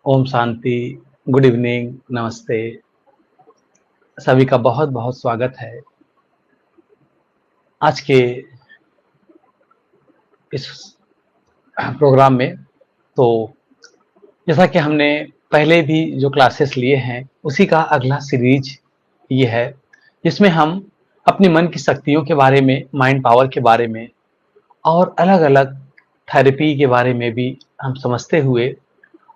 Om Shanti. Good evening, नमस्ते। सभी का बहुत बहुत स्वागत है आज के इस प्रोग्राम में। तो जैसा कि हमने पहले भी जो क्लासेस लिए हैं उसी का अगला सीरीज ये है, जिसमें हम अपने मन की शक्तियों के बारे में, माइंड पावर के बारे में और अलग अलग थेरेपी के बारे में भी हम समझते हुए,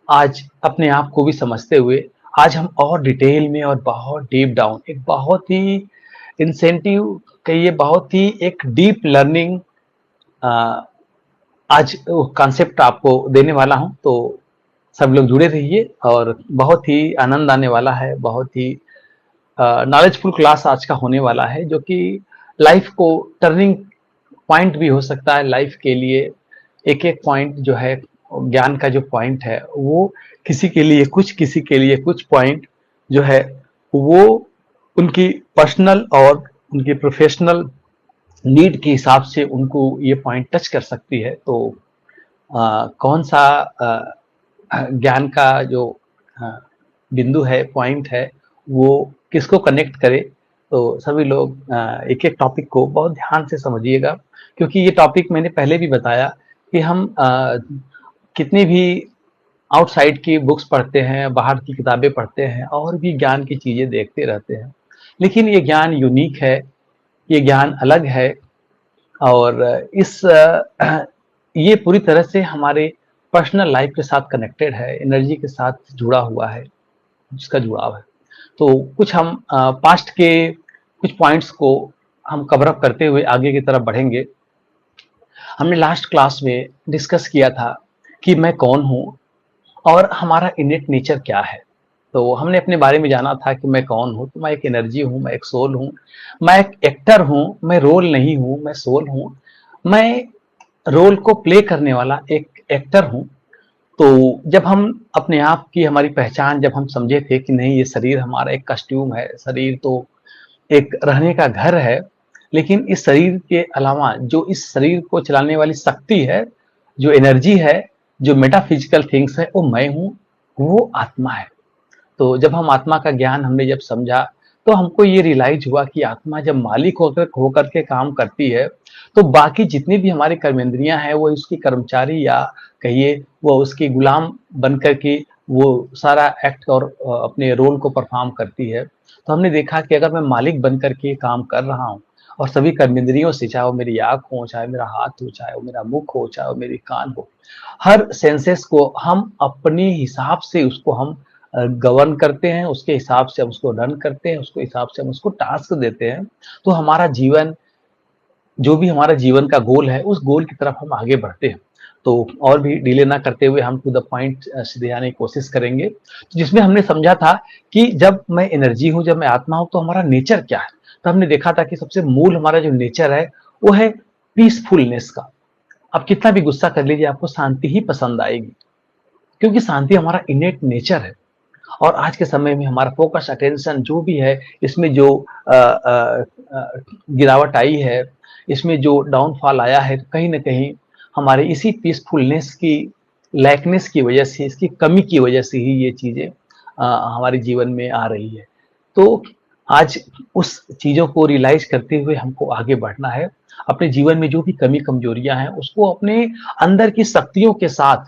आज अपने आप को भी समझते हुए, आज हम और डिटेल में और बहुत डीप डाउन एक बहुत ही इंसेंटिव कहिए, बहुत ही एक डीप लर्निंग आज कॉन्सेप्ट आपको देने वाला हूं। तो सब लोग जुड़े रहिए और बहुत ही आनंद आने वाला है। बहुत ही नॉलेजफुल क्लास आज का होने वाला है, जो कि लाइफ को टर्निंग पॉइंट भी हो सकता है। लाइफ के लिए एक एक पॉइंट जो है, ज्ञान का जो पॉइंट है वो किसी के लिए कुछ, किसी के लिए कुछ पॉइंट जो है वो उनकी पर्सनल और उनकी प्रोफेशनल नीड के हिसाब से उनको ये पॉइंट टच कर सकती है। तो कौन सा ज्ञान का जो अ, बिंदु है, पॉइंट है, वो किसको कनेक्ट करे। तो सभी लोग एक एक टॉपिक को बहुत ध्यान से समझिएगा, क्योंकि ये टॉपिक मैंने पहले भी बताया कि हम कितनी भी आउटसाइड की बुक्स पढ़ते हैं, बाहर की किताबें पढ़ते हैं और भी ज्ञान की चीजें देखते रहते हैं, लेकिन ये ज्ञान यूनिक है, ये ज्ञान अलग है। और ये पूरी तरह से हमारे पर्सनल लाइफ के साथ कनेक्टेड है, एनर्जी के साथ जुड़ा हुआ है, जिसका जुड़ाव है। तो कुछ हम पास्ट के कुछ पॉइंट्स को हम कवर अप करते हुए आगे की तरफ बढ़ेंगे। हमने लास्ट क्लास में डिस्कस किया था कि मैं कौन हूँ और हमारा इनेट नेचर क्या है। तो हमने अपने बारे में जाना था कि मैं कौन हूँ। तो मैं एक एनर्जी हूँ, मैं एक सोल हूँ, मैं एक एक्टर हूँ, मैं रोल नहीं हूँ, मैं सोल हूँ, मैं रोल को प्ले करने वाला एक एक्टर हूँ। तो जब हम अपने आप की, हमारी पहचान जब हम समझे थे कि नहीं, ये शरीर हमारा एक कस्ट्यूम है, शरीर तो एक रहने का घर है, लेकिन इस शरीर के अलावा जो इस शरीर को चलाने वाली शक्ति है, जो एनर्जी है, जो मेटाफिजिकल थिंग्स है, वो मैं हूँ, वो आत्मा है। तो जब हम आत्मा का ज्ञान हमने जब समझा, तो हमको ये रियलाइज हुआ कि आत्मा जब मालिक होकर के काम करती है, तो बाकी जितनी भी हमारी कर्मेंद्रियां हैं वो उसकी कर्मचारी, या कहिए वो उसकी गुलाम बन कर के वो सारा एक्ट और अपने रोल को परफॉर्म करती है। तो हमने देखा कि अगर मैं मालिक बन करके काम कर रहा हूँ और सभी कर्मेंद्रियों से, चाहे वो मेरी आँख हो, चाहे मेरा हाथ हो, चाहे वो मेरा मुख हो, चाहे वो मेरी कान हो, हर सेंसेस को हम अपने हिसाब से उसको हम गवर्न करते हैं, उसके हिसाब से हम उसको रन करते हैं, उसके हिसाब से हम उसको टास्क देते हैं। तो हमारा जीवन, जो भी हमारा जीवन का गोल है, उस गोल की तरफ हम आगे बढ़ते हैं। तो और भी डिले ना करते हुए हम टू द पॉइंट सीधे आने की कोशिश करेंगे। तो जिसमें हमने समझा था कि जब मैं एनर्जी हूँ, जब मैं आत्मा हूँ, तो हमारा नेचर क्या है। तो हमने देखा था कि सबसे मूल हमारा जो नेचर है वो है पीसफुलनेस का। आप कितना भी गुस्सा कर लीजिए, आपको शांति ही पसंद आएगी, क्योंकि शांति हमारा इनेट नेचर है। और आज के समय में हमारा फोकस, अटेंशन जो भी है, इसमें जो गिरावट आई है, इसमें जो डाउनफॉल आया है, कहीं ना कहीं हमारे इसी पीसफुलनेस की लैकनेस की वजह से, इसकी कमी की वजह से ही ये चीजें हमारे जीवन में आ रही है। तो आज उस चीजों को रियलाइज करते हुए हमको आगे बढ़ना है। अपने जीवन में जो भी कमी कमजोरियां हैं उसको अपने अंदर की शक्तियों के साथ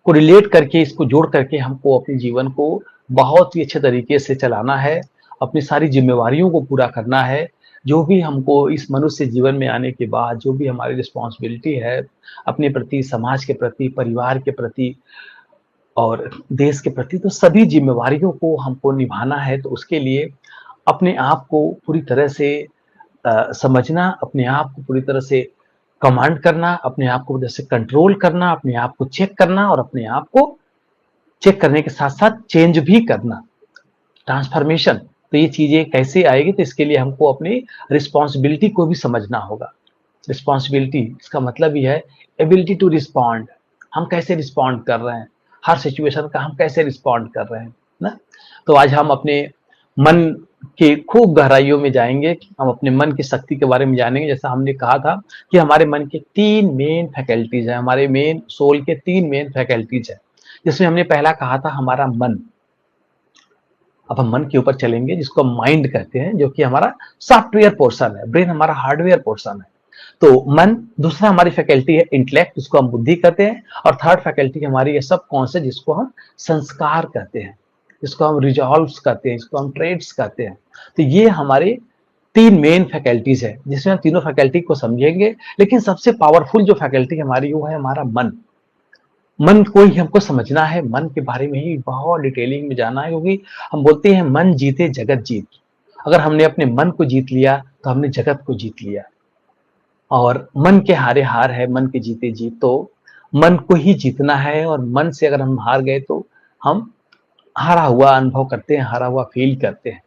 को रिलेट करके, इसको जोड़ करके हमको अपने जीवन को बहुत ही अच्छे तरीके से चलाना है, अपनी सारी जिम्मेवारियों को पूरा करना है। जो भी हमको इस मनुष्य जीवन में आने के बाद जो भी हमारी रिस्पॉन्सिबिलिटी है, अपने प्रति, समाज के प्रति, परिवार के प्रति और देश के प्रति, तो सभी जिम्मेवारियों को हमको निभाना है। तो उसके लिए अपने आप को पूरी तरह से समझना, अपने आप को पूरी तरह से कमांड करना, अपने आप को जैसे कंट्रोल करना, अपने आप को चेक करना और अपने आप को चेक करने के साथ साथ चेंज भी करना, ट्रांसफॉर्मेशन। तो ये चीजें कैसे आएगी, तो इसके लिए हमको अपनी रिस्पॉन्सिबिलिटी को भी समझना होगा। रिस्पॉन्सिबिलिटी इसका मतलब ही है एबिलिटी टू रिस्पॉन्ड। हम कैसे रिस्पॉन्ड कर रहे हैं, हर सिचुएशन का हम कैसे रिस्पॉन्ड कर रहे हैं ना। तो आज हम अपने मन के खूब गहराइयों में जाएंगे, हम अपने मन की शक्ति के बारे में जानेंगे। जैसा हमने कहा था कि हमारे मन के तीन मेन फैकल्टीज है, हमारे मेन सोल के तीन मेन फैकल्टीज है, जिसमें हमने पहला कहा था हमारा मन। अब हम मन के ऊपर चलेंगे, जिसको हम माइंड कहते हैं, जो कि हमारा सॉफ्टवेयर पोर्शन है। ब्रेन हमारा हार्डवेयर पोर्शन है। तो मन, दूसरा हमारी फैकल्टी है इंटेलेक्ट, जिसको हम बुद्धि कहते हैं। और थर्ड फैकल्टी हमारी है सब कॉन्शियस, जिसको हम संस्कार कहते हैं, जिसको हम रिजॉल्व्स कहते हैं, जिसको हम ट्रेड्स कहते हैं। तो ये हमारे तीन मेन फैकल्टीज है, जिसमें हम तीनों फैकल्टी को समझेंगे। लेकिन सबसे पावरफुल जो फैकल्टी हमारी वो है हमारा मन। मन को ही हमको समझना है, मन के बारे में ही बहुत डिटेलिंग में जाना है, क्योंकि हम बोलते हैं मन जीते जगत जीत। अगर हमने अपने मन को जीत लिया तो हमने जगत को जीत लिया। और मन के हारे हार है, मन के जीते जीत। तो मन को ही जीतना है, और मन से अगर हम हार गए तो हम हारा हुआ अनुभव करते हैं, हारा हुआ फील करते हैं।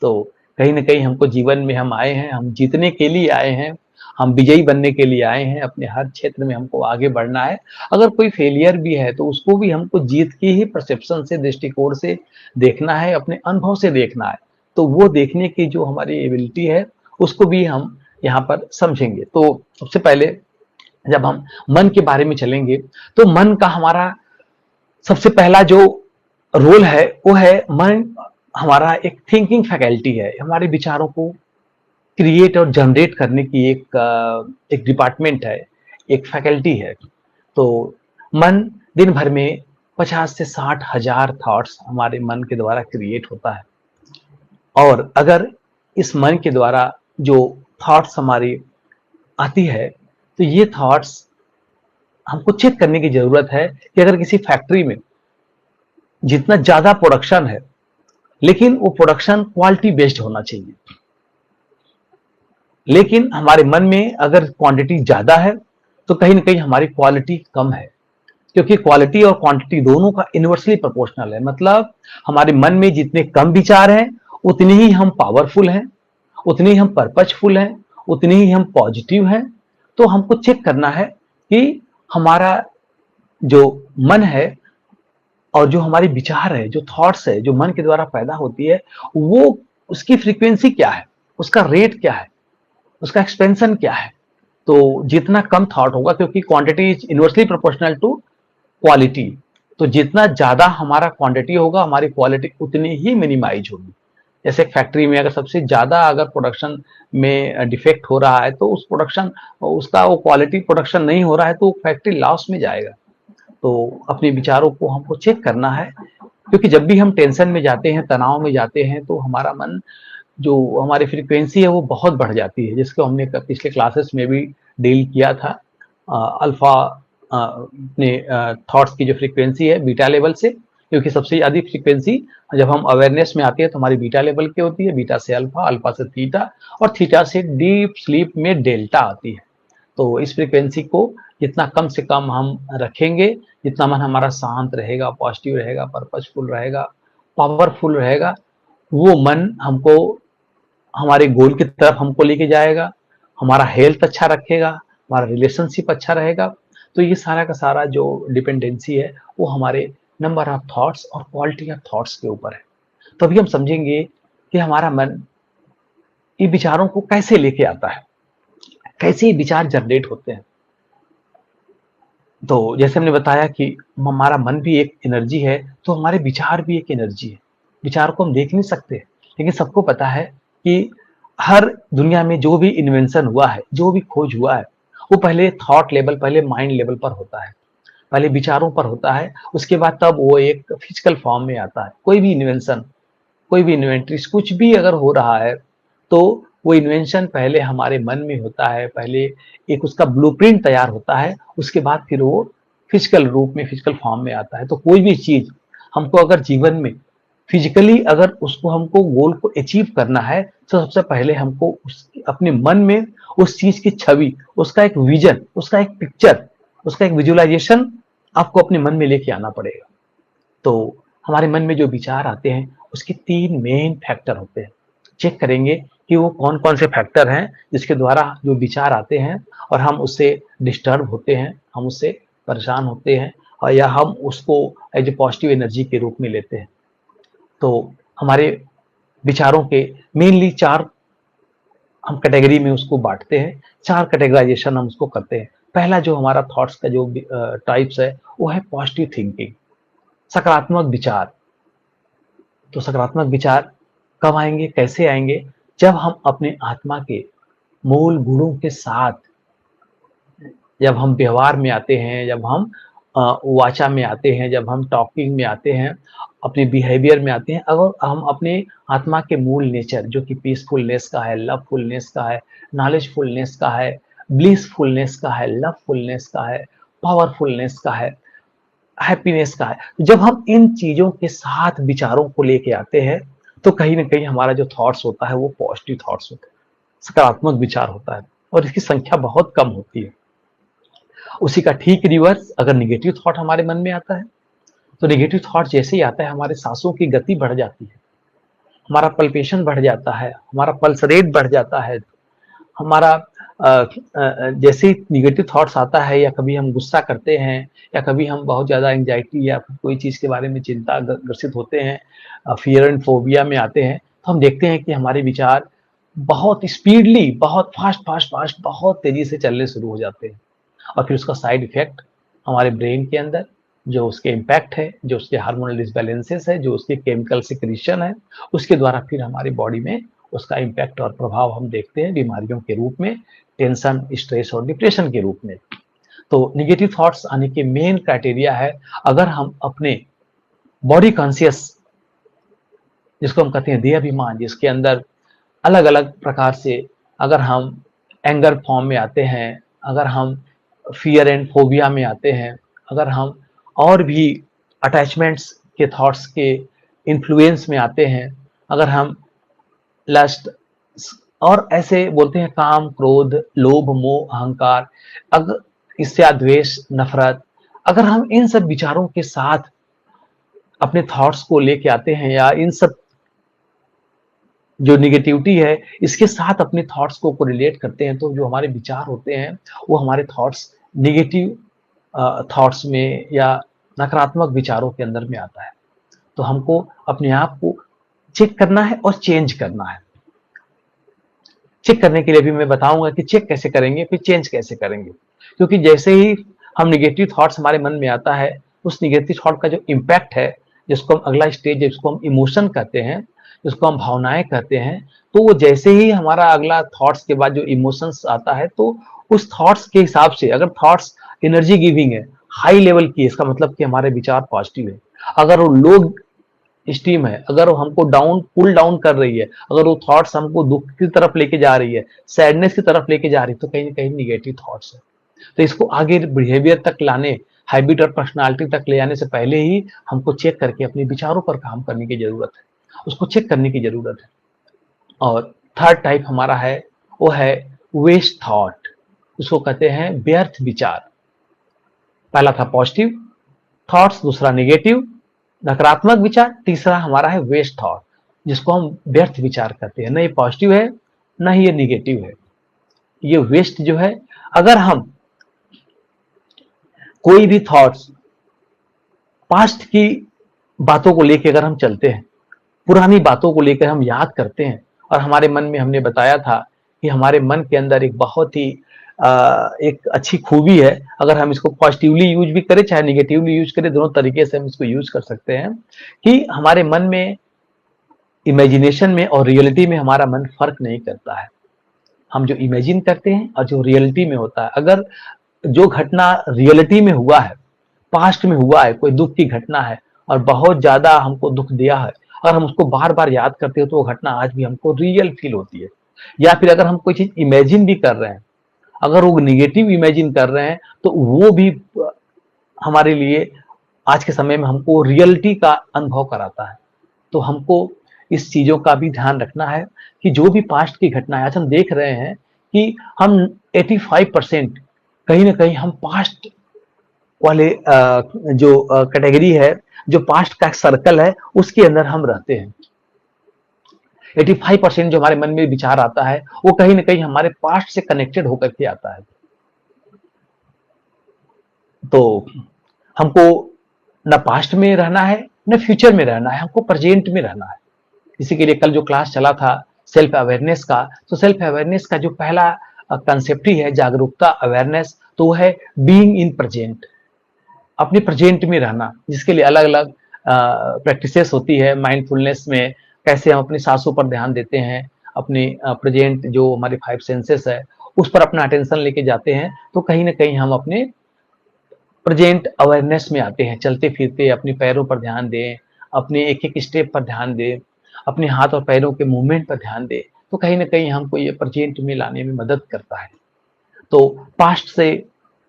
तो कहीं ना कहीं हमको जीवन में हम आए हैं, हम जीतने के लिए आए हैं, हम विजयी बनने के लिए आए हैं। अपने हर क्षेत्र में हमको आगे बढ़ना है। अगर कोई फेलियर भी है तो उसको भी हमको जीत की ही परसेप्शन से, दृष्टिकोण से देखना है, अपने अनुभव से देखना है। तो वो देखने की जो हमारी एबिलिटी है उसको भी हम यहाँ पर समझेंगे। तो सबसे पहले जब हम मन के बारे में चलेंगे तो मन का हमारा सबसे पहला जो रोल है वो है, मन हमारा एक थिंकिंग फैकल्टी है। हमारे विचारों को क्रिएट और जनरेट करने की एक डिपार्टमेंट है, एक फैकल्टी है। तो मन दिन भर में 50 से 60 हजार थॉट्स हमारे मन के द्वारा क्रिएट होता है। और अगर इस मन के द्वारा जो थॉट्स हमारी आती है तो ये थॉट्स हमको चेक करने की जरूरत है कि अगर किसी फैक्ट्री में जितना ज्यादा प्रोडक्शन है, लेकिन वो प्रोडक्शन क्वालिटी बेस्ड होना चाहिए। लेकिन हमारे मन में अगर क्वांटिटी ज्यादा है तो कहीं ना कहीं हमारी क्वालिटी कम है, क्योंकि क्वालिटी और क्वांटिटी दोनों का इनवर्सली प्रोपोर्शनल है। मतलब हमारे मन में जितने कम विचार हैं उतने ही हम पावरफुल हैं, उतने ही हम पर्पजफुल हैं, उतने ही हम पॉजिटिव हैं। तो हमको चेक करना है कि हमारा जो मन है और जो हमारी विचार है, जो थॉट्स है, जो मन के द्वारा पैदा होती है, वो उसकी फ्रीक्वेंसी क्या है, उसका रेट क्या है, उसका एक्सपेंशन क्या है। तो जितना कम थॉट होगा, क्योंकि quantity is inversely proportional to quality, तो जितना ज्यादा हमारा क्वांटिटी होगा हमारी क्वालिटी उतनी ही मिनिमाइज होगी। जैसे एक फैक्ट्री में अगर सबसे ज्यादा अगर प्रोडक्शन में डिफेक्ट हो रहा है तो उस प्रोडक्शन उसका वो क्वालिटी प्रोडक्शन नहीं हो रहा है तो फैक्ट्री लॉस में जाएगा। तो अपने विचारों को हमको चेक करना है, क्योंकि जब भी हम टेंशन में जाते हैं, तनाव में जाते हैं, तो हमारा मन जो हमारी फ्रीक्वेंसी है वो बहुत बढ़ जाती है, जिसको हमने पिछले क्लासेस में भी डील किया था। अल्फा अपने थॉट्स की जो फ्रीक्वेंसी है बीटा लेवल से, क्योंकि सबसे अधिक फ्रीक्वेंसी जब हम अवेयरनेस में आते हैं तो हमारी बीटा लेवल की होती है। बीटा से अल्फा, अल्फा से थीटा, और थीटा से डीप स्लीप में डेल्टा आती है। तो इस फ्रीक्वेंसी को जितना कम से कम हम रखेंगे, जितना मन हमारा शांत रहेगा, पॉजिटिव रहेगा, पर्पजफुल रहेगा, पावरफुल रहेगा, वो मन हमको हमारे गोल की तरफ हमको लेके जाएगा, हमारा हेल्थ अच्छा रखेगा, हमारा रिलेशनशिप अच्छा रहेगा। तो ये सारा का सारा जो डिपेंडेंसी है वो हमारे नंबर ऑफ थॉट्स और क्वालिटी ऑफ थॉट्स के ऊपर है। तभी हम समझेंगे कि हमारा मन ये विचारों को कैसे लेके आता है, कैसे ये विचार जनरेट होते हैं। तो जैसे हमने बताया कि हमारा मन भी एक एनर्जी है, तो हमारे विचार भी एक एनर्जी है। विचार को हम देख नहीं सकते, लेकिन सबको पता है कि हर दुनिया में जो भी इन्वेंशन हुआ है, जो भी खोज हुआ है, वो पहले थॉट लेवल, पहले माइंड लेवल पर होता है, पहले विचारों पर होता है, उसके बाद तब वो एक फिजिकल फॉर्म में आता है। कोई भी इन्वेंशन, कोई भी इन्वेंट्रीज, कुछ भी अगर हो रहा है तो वो इन्वेंशन पहले हमारे मन में होता है, पहले एक उसका ब्लूप्रिंट तैयार होता है, उसके बाद फिर वो फिजिकल रूप में, फिजिकल फॉर्म में आता है। तो कोई भी चीज हमको अगर जीवन में फिजिकली अगर उसको हमको गोल को अचीव करना है तो सबसे पहले हमको अपने मन में उस चीज की छवि, उसका एक विजन, उसका एक पिक्चर, उसका एक विजुअलाइजेशन आपको अपने मन में लेके आना पड़ेगा। तो हमारे मन में जो विचार आते हैं उसके तीन मेन फैक्टर होते हैं। चेक करेंगे कि वो कौन कौन से फैक्टर हैं जिसके द्वारा जो विचार आते हैं और हम उससे डिस्टर्ब होते हैं, हम उससे परेशान होते हैं, और या हम उसको एज ए पॉजिटिव एनर्जी के रूप में लेते हैं। तो हमारे विचारों के मेनली चार हम कैटेगरी में उसको बांटते हैं, चार कैटेगराइजेशन हम उसको करते हैं। पहला जो हमारा थॉट्स का जो टाइप्स है वो है पॉजिटिव थिंकिंग। सकारात्मक विचार। तो सकारात्मक विचार कब आएंगे, कैसे आएंगे? जब हम अपने आत्मा के मूल गुणों के साथ, जब हम व्यवहार में आते हैं, जब हम वाचा में आते हैं, जब हम टॉकिंग में आते हैं, अपने बिहेवियर में आते हैं, अगर हम अपने आत्मा के मूल नेचर जो कि पीसफुलनेस का है, लवफुलनेस का है, नॉलेजफुलनेस का है, ब्लिसफुलनेस का है, लवफुलनेस का है, पावरफुलनेस का है, हैप्पीनेस का है, जब हम इन चीजों के साथ विचारों को लेके आते हैं, तो कहीं ना कहीं हमारा जो थॉट्स होता है वो पॉजिटिव थॉट्स होते हैं, सकारात्मक विचार होता है, और इसकी संख्या बहुत कम होती है। उसी का ठीक रिवर्स अगर निगेटिव थॉट हमारे मन में आता है, तो निगेटिव थॉट जैसे ही आता है, हमारे सांसों की गति बढ़ जाती है, हमारा पल्पेशन बढ़ जाता है, हमारा पल्स रेट बढ़ जाता है, हमारा जैसे ही निगेटिव थॉट्स आता है, या कभी हम गुस्सा करते हैं, या कभी हम बहुत ज्यादा एंजाइटी या कोई चीज के बारे में चिंता ग्रसित होते हैं, फियर एंड फोबिया में आते हैं, तो हम देखते हैं कि हमारे विचार बहुत स्पीडली, बहुत फास्ट फास्ट फास्ट, बहुत तेजी से चलने शुरू हो जाते हैं, और फिर उसका साइड इफेक्ट हमारे ब्रेन के अंदर, जो उसके इम्पैक्ट है, जो उसके हार्मोनल डिसबैलेंसेस है, जो उसके केमिकल सिक्रीशन है, उसके द्वारा फिर हमारी बॉडी में उसका इम्पैक्ट और प्रभाव हम देखते हैं बीमारियों के रूप में, टेंशन, स्ट्रेस और डिप्रेशन के रूप में। तो निगेटिव थॉट्स आने के मेन क्राइटेरिया है, अगर हम अपने बॉडी कॉन्शियस, जिसको हम कहते हैं देहाभिमान, जिसके अंदर अलग अलग प्रकार से, अगर हम एंगर फॉर्म में आते हैं, अगर हम फियर एंड फोबिया में आते हैं, अगर हम और भी अटैचमेंट्स के थॉट्स के इन्फ्लुएंस में आते हैं, अगर हम लस्ट और ऐसे बोलते हैं काम, क्रोध, लोभ, मोह, अहंकार, अगर ईर्ष्या, द्वेष, नफरत, अगर हम इन सब विचारों के साथ अपने थॉट्स को लेके आते हैं, या इन सब जो निगेटिविटी है इसके साथ अपने थॉट्स को कोरिलेट करते हैं, तो जो हमारे विचार होते हैं वो हमारे थॉट्स निगेटिव थॉट्स में या नकारात्मक विचारों के अंदर में आता है। तो हमको अपने आप को चेक करना है और चेंज करना है। चेक करने के लिए भी मैं बताऊंगा कि चेक कैसे करेंगे, फिर चेंज कैसे करेंगे, क्योंकि जैसे ही हम निगेटिव थॉट्स हमारे मन में आता है, उस निगेटिव थॉट का जो इम्पैक्ट है, जिसको हम अगला स्टेज, जिसको हम इमोशन कहते हैं, जिसको हम भावनाएं कहते हैं, तो वो जैसे ही हमारा अगला थॉट्स के बाद जो इमोशंस आता है, तो उस थॉट्स के हिसाब से, अगर थॉट्स एनर्जी गिविंग है, हाई लेवल की, इसका मतलब कि हमारे विचार पॉजिटिव है। अगर वो लो स्टीम है, अगर वो हमको डाउन, पुल डाउन कर रही है, अगर वो थॉट्स हमको दुख की तरफ लेके जा रही है, सैडनेस की तरफ लेके जा रही है, तो कहीं ना कहीं निगेटिव थॉट्स है। तो इसको आगे बिहेवियर तक लाने, हैबिट और पर्सनालिटी तक ले जाने से पहले ही हमको चेक करके अपने विचारों पर काम करने की जरूरत है, उसको चेक करने की जरूरत है। और थर्ड टाइप हमारा है, वो है वेस्ट थॉट, उसको कहते हैं व्यर्थ विचार। पहला था पॉजिटिव थॉट्स, दूसरा निगेटिव नकारात्मक विचार, तीसरा हमारा है वेस्ट थॉट, जिसको हम व्यर्थ विचार कहते हैं। न ये पॉजिटिव है, न ही ये निगेटिव है, ये वेस्ट जो है। अगर हम कोई भी थॉट्स पास्ट की बातों को लेकर अगर हम चलते हैं, पुरानी बातों को लेकर हम याद करते हैं, और हमारे मन में, हमने बताया था कि हमारे मन के अंदर एक बहुत ही एक अच्छी खूबी है, अगर हम इसको पॉजिटिवली यूज भी करें चाहे निगेटिवली यूज करें, दोनों तरीके से हम इसको यूज कर सकते हैं, कि हमारे मन में, इमेजिनेशन में और रियलिटी में हमारा मन फर्क नहीं करता है। हम जो इमेजिन करते हैं और जो रियलिटी में होता है, अगर जो घटना रियलिटी में हुआ है, पास्ट में हुआ है, कोई दुख की घटना है और बहुत ज्यादा हमको दुख दिया है, और हम उसको बार बार याद करते हो, तो वो घटना आज भी हमको रियल फील होती है। या फिर अगर हम कोई चीज इमेजिन भी कर रहे हैं, अगर वो निगेटिव इमेजिन कर रहे हैं, तो वो भी हमारे लिए आज के समय में हमको रियलिटी का अनुभव कराता है। तो हमको इस चीजों का भी ध्यान रखना है कि जो भी पास्ट की घटना है, आज हम देख रहे हैं कि हम 85% कहीं ना कहीं हम पास्ट वाले जो कैटेगरी है, जो पास्ट का सर्कल है, उसके अंदर हम रहते हैं। 85% जो हमारे मन में विचार आता है, वो कहीं ना कहीं हमारे पास्ट से कनेक्टेड होकर के आता है। तो हमको न पास्ट में रहना है, न फ्यूचर में रहना है, हमको प्रेजेंट में रहना है। इसी के लिए कल जो क्लास चला था सेल्फ अवेयरनेस का, तो सेल्फ अवेयरनेस का जो पहला कंसेप्ट ही है जागरूकता, अवेयरनेस, तो वो है बीइंग इन प्रेजेंट। अपने प्रेजेंट में रहना, जिसके लिए अलग अलग प्रैक्टिसेस होती है। माइंडफुलनेस में कैसे हम अपनी सांसों पर ध्यान देते हैं, अपने प्रेजेंट जो हमारे 5 सेंसेस है उस पर अपना अटेंशन लेके जाते हैं, तो कहीं ना कहीं हम अपने प्रेजेंट अवेयरनेस में आते हैं। चलते फिरते अपने पैरों पर ध्यान दें, अपने एक एक स्टेप पर ध्यान दें, अपने हाथ और पैरों के मूवमेंट पर ध्यान दें, तो कहीं ना कहीं हमको ये प्रेजेंट में लाने में मदद करता है। तो पास्ट से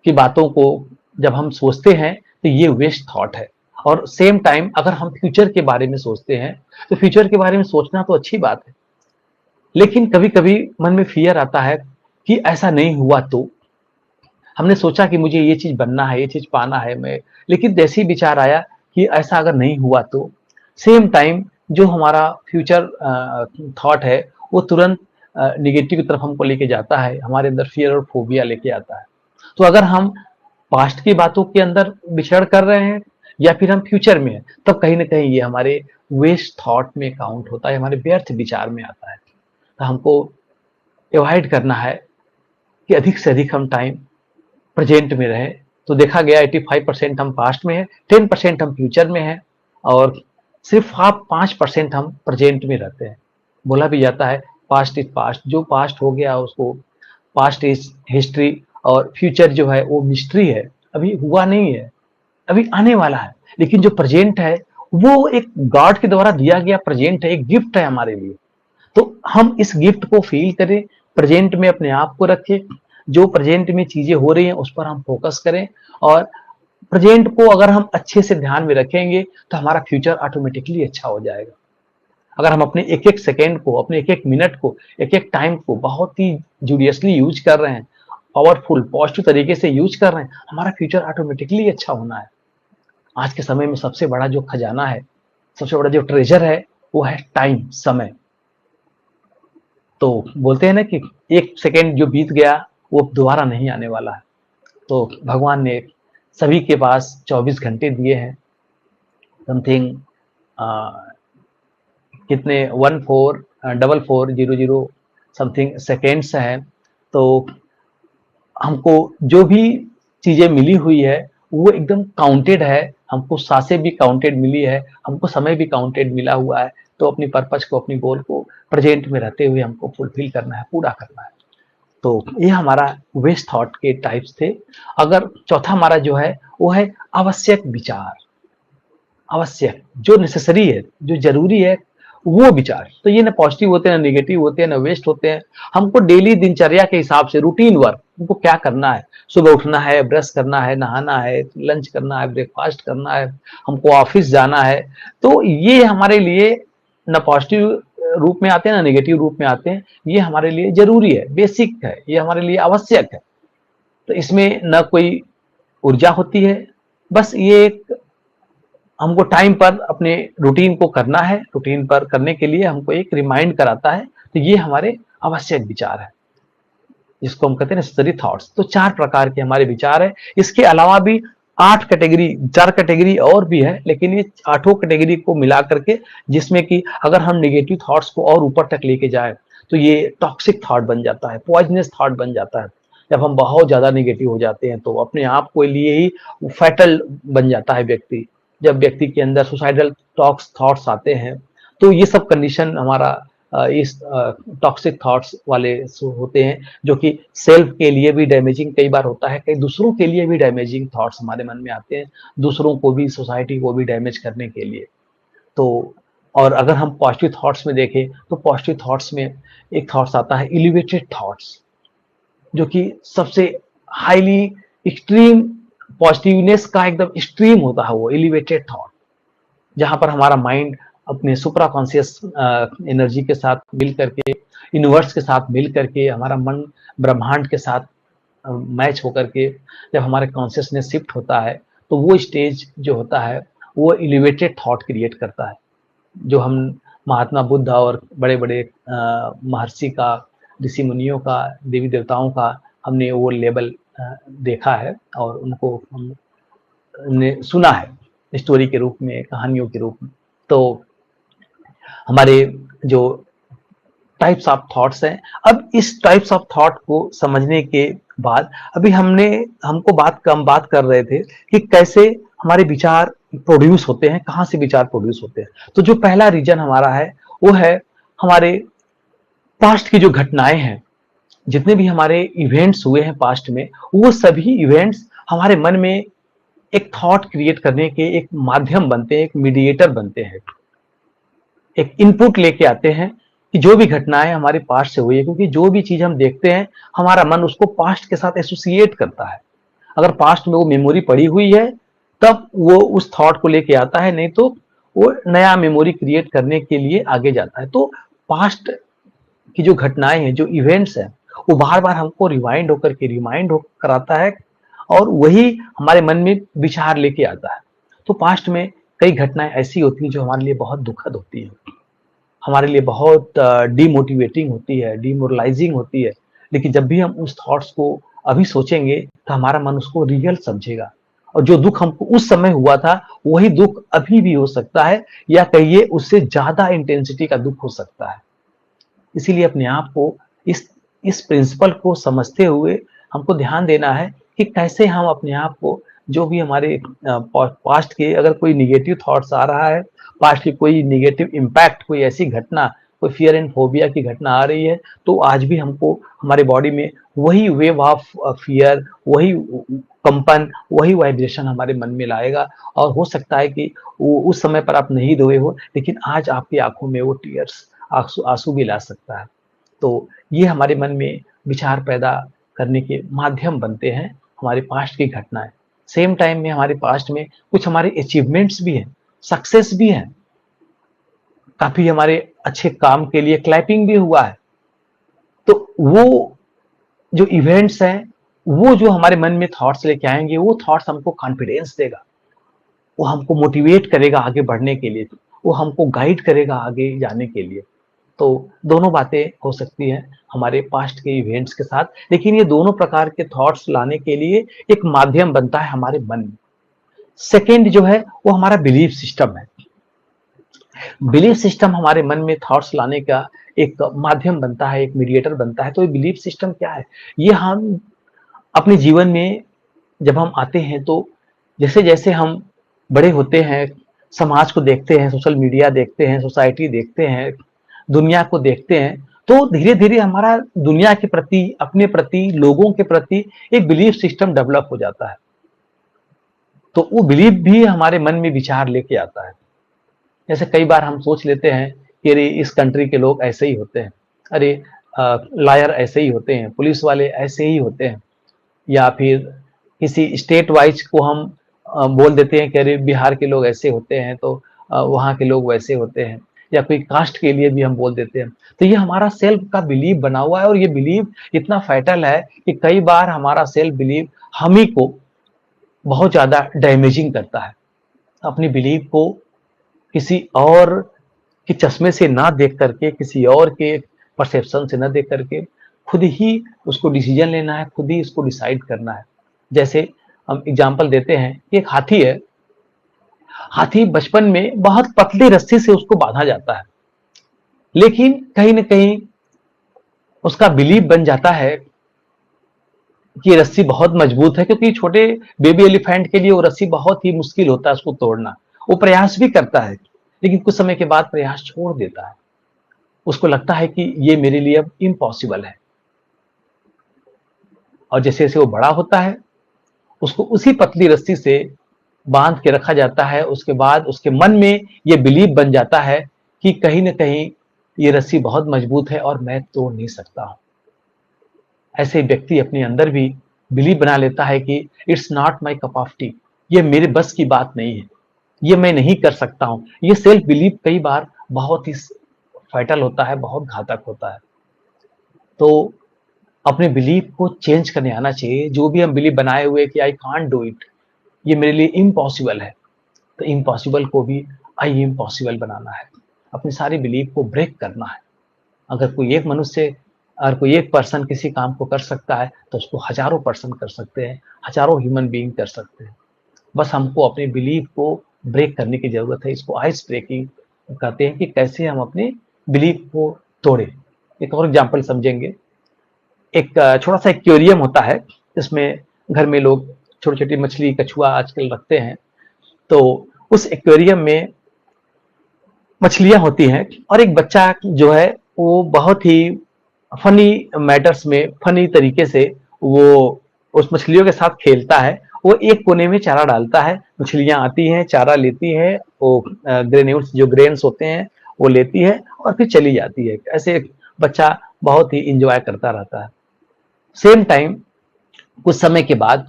की बातों को जब हम सोचते हैं तो ये वेस्ट थॉट है। और सेम टाइम अगर हम फ्यूचर के बारे में सोचते हैं तो फ्यूचर के बारे में सोचना तो अच्छी बात है, लेकिन कभी कभी मन में फियर आता है कि ऐसा नहीं हुआ तो। हमने सोचा कि मुझे ये चीज बनना है, ये चीज पाना है मैं, लेकिन जैसे ही विचार आया कि ऐसा अगर नहीं हुआ तो, सेम टाइम जो हमारा फ्यूचर थॉट है वो तुरंत निगेटिव की तरफ हमको लेके जाता है, हमारे अंदर फियर और फोबिया लेके आता है। तो अगर हम पास्ट की बातों के अंदर विचरण कर रहे हैं या फिर हम फ्यूचर में हैं, तब कहीं ना कहीं ये हमारे वेस्ट थॉट में काउंट होता है, हमारे व्यर्थ विचार में आता है। तो हमको अवॉइड करना है कि अधिक से अधिक हम टाइम प्रेजेंट में रहे। तो देखा गया 85% हम पास्ट में है, 10% हम फ्यूचर में है, और सिर्फ आप 5% हम प्रेजेंट में रहते हैं। बोला भी जाता है पास्ट इज पास्ट, जो पास्ट हो गया उसको, पास्ट इज हिस्ट्री, और फ्यूचर जो है वो मिस्ट्री है, अभी हुआ नहीं है, अभी आने वाला है। लेकिन जो प्रेजेंट है वो एक गॉड के द्वारा दिया गया प्रेजेंट है, एक गिफ्ट है हमारे लिए। तो हम इस गिफ्ट को फील करें, प्रेजेंट में अपने आप को रखें, जो प्रेजेंट में चीजें हो रही हैं उस पर हम फोकस करें, और प्रेजेंट को अगर हम अच्छे से ध्यान में रखेंगे तो हमारा फ्यूचर ऑटोमेटिकली अच्छा हो जाएगा। अगर हम अपने एक एक सेकेंड को, अपने एक एक मिनट को, एक एक टाइम को बहुत ही जूडियसली यूज कर रहे हैं, पावरफुल पॉजिटिव तरीके से यूज कर रहे हैं, हमारा फ्यूचर ऑटोमेटिकली अच्छा होना है। आज के समय में सबसे बड़ा जो खजाना है, सबसे बड़ा जो ट्रेजर है, वो है टाइम, समय। तो बोलते हैं ना कि एक सेकेंड जो बीत गया वो दोबारा नहीं आने वाला है। तो भगवान ने सभी के पास 24 घंटे दिए हैं, समथिंग कितने 144400 समथिंग सेकेंड्स हैं। तो हमको जो भी चीजें मिली हुई है वो एकदम काउंटेड है, हमको सांसें भी काउंटेड मिली है, हमको समय भी काउंटेड मिला हुआ है। तो अपनी पर्पज को, अपनी गोल को प्रेजेंट में रहते हुए हमको फुलफिल करना है, पूरा करना है। तो ये हमारा वेस्ट थॉट के टाइप्स थे। अगर चौथा हमारा जो है वो है आवश्यक विचार। आवश्यक, जो नेसेसरी है, जो जरूरी है, वो विचार। तो ये ना पॉजिटिव होते हैं, ना नेगेटिव होते हैं, ना वेस्ट होते हैं। हमको डेली दिनचर्या के हिसाब से रूटीन वर्क हमको क्या करना है, सुबह उठना है, ब्रश करना है, नहाना है, लंच करना है, ब्रेकफास्ट करना है, हमको ऑफिस जाना है। तो ये हमारे लिए ना पॉजिटिव रूप में आते हैं ना नेगेटिव रूप में आते हैं, ये हमारे लिए जरूरी है, बेसिक है, ये हमारे लिए आवश्यक है। तो इसमें ना कोई ऊर्जा होती है, बस ये एक हमको टाइम पर अपने रूटीन को करना है, रूटीन पर करने के लिए हमको एक रिमाइंड कराता है। तो ये हमारे आवश्यक विचार है, जिसको हम कहते हैं नेसेसरी थॉट्स। तो 4 प्रकार के हमारे विचार है। इसके अलावा भी 8 कैटेगरी, 4 कैटेगरी और भी है, लेकिन ये 8 कैटेगरी को मिला करके, जिसमें कि अगर हम नेगेटिव थॉट्स को और ऊपर तक लेके जाए तो ये टॉक्सिक थॉट बन जाता है, पॉइजनस थॉट बन जाता है। जब हम बहुत ज्यादा नेगेटिव हो जाते हैं तो अपने आप को लिए ही फैटल बन जाता है व्यक्ति। जब व्यक्ति के अंदर सुसाइडल टॉक्स थॉट्स आते हैं, तो ये सब कंडीशन हमारा इस टॉक्सिक थॉट्स वाले होते हैं, जो कि सेल्फ के लिए भी डैमेजिंग कई बार होता है, कई दूसरों के लिए भी डैमेजिंग थॉट्स हमारे मन में आते हैं, दूसरों को भी, सोसाइटी को भी डैमेज करने के लिए। तो और अगर हम पॉजिटिव थॉट्स में देखें तो पॉजिटिव थॉट्स में एक थॉट्स आता है एलिवेटेड थॉट्स, जो कि सबसे हाईली एक्सट्रीम पॉजिटिवनेस का एकदम एक्सट्रीम होता है, वो एलिवेटेड थॉट, जहां पर हमारा माइंड अपने सुप्रा कॉन्शियस एनर्जी के साथ मिल करके, यूनिवर्स के साथ मिल करके, हमारा मन ब्रह्मांड के साथ मैच होकर के जब हमारे कॉन्शियसनेस शिफ्ट होता है, तो वो स्टेज जो होता है वो एलिवेटेड थॉट क्रिएट करता है, जो हम महात्मा बुद्ध और बड़े बड़े महर्षि का, ऋषि मुनियों का, देवी देवताओं का हमने वो लेवल देखा है, और उनको हमने सुना है स्टोरी के रूप में, कहानियों के रूप में। तो हमारे जो टाइप्स ऑफ थॉट्स हैं, अब इस टाइप्स ऑफ थॉट को समझने के बाद अभी हम बात कर रहे थे कि कैसे हमारे विचार प्रोड्यूस होते हैं, कहाँ से विचार प्रोड्यूस होते हैं। तो जो पहला रीजन हमारा है वो है हमारे पास्ट की जो घटनाएं हैं, जितने भी हमारे इवेंट्स हुए हैं पास्ट में, वो सभी इवेंट्स हमारे मन में एक थॉट क्रिएट करने के एक माध्यम बनते हैं, एक मीडिएटर बनते हैं, एक इनपुट लेके आते हैं कि जो भी घटनाएं हमारे पास्ट से हुई है, क्योंकि जो भी चीज हम देखते हैं हमारा मन उसको पास्ट के साथ एसोसिएट करता है। अगर पास्ट में वो मेमोरी पड़ी हुई है तब वो उस थॉट को लेके आता है, नहीं तो वो नया मेमोरी क्रिएट करने के लिए आगे जाता है। तो पास्ट की जो घटनाएं हैं, जो इवेंट्स हैं, वो बार बार हमको रिमाइंड होकर कराता है और वही हमारे मन में विचार लेके आता है। तो पास्ट में कई घटनाएं ऐसी होती हैं जो हमारे लिए बहुत दुखद होती है, हमारे लिए बहुत डीमोटिवेटिंग होती है, डीमोरलाइजिंग होती है। लेकिन जब भी हम उस थॉट्स को अभी सोचेंगे तो हमारा मन उसको रियल समझेगा, और जो दुख हमको उस समय हुआ था वही दुख अभी भी हो सकता है, या कहिए उससे ज्यादा इंटेंसिटी का दुख हो सकता है। इसीलिए अपने आप को इस प्रिंसिपल को समझते हुए हमको ध्यान देना है कि कैसे हम अपने आप को, जो भी हमारे पास्ट के अगर कोई निगेटिव थॉट्स आ रहा है, पास्ट की कोई निगेटिव इम्पैक्ट, कोई ऐसी घटना, कोई फियर एंड फोबिया की घटना आ रही है, तो आज भी हमको हमारे बॉडी में वही वेव ऑफ फियर, वही कंपन, वही वाइब्रेशन हमारे मन में लाएगा। और हो सकता है कि वो उस समय पर आप नहीं रोए हो, लेकिन आज आपकी आंखों में वो टीयर्स, आंसू आंसू भी ला सकता है। तो ये हमारे मन में विचार पैदा करने के माध्यम बनते हैं हमारे पास्ट की घटनाएं। सेम टाइम में हमारे पास्ट में कुछ हमारे अचीवमेंट्स भी हैं, सक्सेस भी हैं, काफी हमारे अच्छे काम के लिए क्लैपिंग भी हुआ है। तो वो जो इवेंट्स हैं, वो जो हमारे मन में थॉट्स लेके आएंगे, वो थॉट्स हमको कॉन्फिडेंस देगा, वो हमको मोटिवेट करेगा आगे बढ़ने के लिए, वो हमको गाइड करेगा आगे जाने के लिए। तो दोनों बातें हो सकती हैं हमारे पास्ट के इवेंट्स के साथ, लेकिन ये दोनों प्रकार के थॉट्स लाने के लिए एक माध्यम बनता है हमारे मन में। सेकेंड जो है वो हमारा बिलीफ सिस्टम है। बिलीफ सिस्टम हमारे मन में थॉट्स लाने का एक माध्यम बनता है, एक मीडिएटर बनता है। तो ये बिलीफ सिस्टम क्या है? ये हम अपने जीवन में जब हम आते हैं तो जैसे जैसे हम बड़े होते हैं, समाज को देखते हैं, सोशल मीडिया देखते हैं, सोसाइटी देखते हैं, दुनिया को देखते हैं, तो धीरे धीरे हमारा दुनिया के प्रति, अपने प्रति, लोगों के प्रति एक बिलीफ सिस्टम डेवलप हो जाता है। तो वो बिलीफ भी हमारे मन में विचार लेके आता है। जैसे कई बार हम सोच लेते हैं कि अरे इस कंट्री के लोग ऐसे ही होते हैं, अरे लायर ऐसे ही होते हैं, पुलिस वाले ऐसे ही होते हैं, या फिर किसी स्टेट वाइज को हम बोल देते हैं कि अरे बिहार के लोग ऐसे होते हैं, तो वहाँ के लोग वैसे होते हैं, या कोई कास्ट के लिए भी हम बोल देते हैं। तो ये हमारा सेल्फ का बिलीव बना हुआ है, और ये बिलीव इतना फैटल है कि कई बार हमारा सेल्फ बिलीव हम ही को बहुत ज्यादा डैमेजिंग करता है। अपनी बिलीव को किसी और के चश्मे से ना देख करके, किसी और के परसेप्शन से ना देख करके, खुद ही उसको डिसीजन लेना है, खुद ही उसको डिसाइड करना है। जैसे हम एग्जाम्पल देते हैं कि एक हाथी है, हाथी बचपन में बहुत पतली रस्सी से उसको बांधा जाता है, लेकिन कहीं ना कहीं उसका बिलीव बन जाता है कि ये रस्सी बहुत मजबूत है, क्योंकि छोटे बेबी एलिफेंट के लिए वो रस्सी बहुत ही मुश्किल होता है उसको तोड़ना। वो प्रयास भी करता है, लेकिन कुछ समय के बाद प्रयास छोड़ देता है, उसको लगता है कि ये मेरे लिए अब इम्पॉसिबल है। और जैसे जैसे वो बड़ा होता है, उसको उसी पतली रस्सी से बांध के रखा जाता है। उसके बाद उसके मन में ये बिलीव बन जाता है कि कहीं ना कहीं ये रस्सी बहुत मजबूत है और मैं तोड़ नहीं सकता हूं। ऐसे व्यक्ति अपने अंदर भी बिलीव बना लेता है कि it's not my cup of T, ये मेरे बस की बात नहीं है, ये मैं नहीं कर सकता हूं। ये सेल्फ बिलीव कई बार बहुत ही फैटल होता है, बहुत घातक होता है। तो अपने बिलीव को चेंज करने आना चाहिए। जो भी हम बिलीव बनाए हुए कि आई कांट डू इट, ये मेरे लिए इम्पॉसिबल है, तो इम्पॉसिबल को भी आई एम पॉसिबल बनाना है। अपने सारे बिलीव को ब्रेक करना है। अगर कोई एक मनुष्य, अगर कोई एक पर्सन किसी काम को कर सकता है, तो उसको हजारों पर्सन कर सकते हैं, हजारों ह्यूमन बीइंग कर सकते हैं। बस हमको अपने बिलीव को ब्रेक करने की जरूरत है। इसको आइस ब्रेकिंग कहते हैं, कि कैसे हम अपने बिलीव को तोड़े। एक और एग्जाम्पल समझेंगे। एक छोटा सा एक्वेरियम होता है, इसमें घर में लोग छोटी छोटी मछली कछुआ आजकल रखते हैं। तो उस एक्वेरियम में मछलियां होती हैं और एक बच्चा जो है वो बहुत ही फनी मैटर्स में, फनी तरीके से वो उस मछलियों के साथ खेलता है। वो एक कोने में चारा डालता है, मछलियां आती हैं, चारा लेती हैं, वो ग्रेन्यूल्स जो ग्रेन्स होते हैं वो लेती है और फिर चली जाती है। ऐसे बच्चा बहुत ही इंजॉय करता रहता है। सेम टाइम कुछ समय के बाद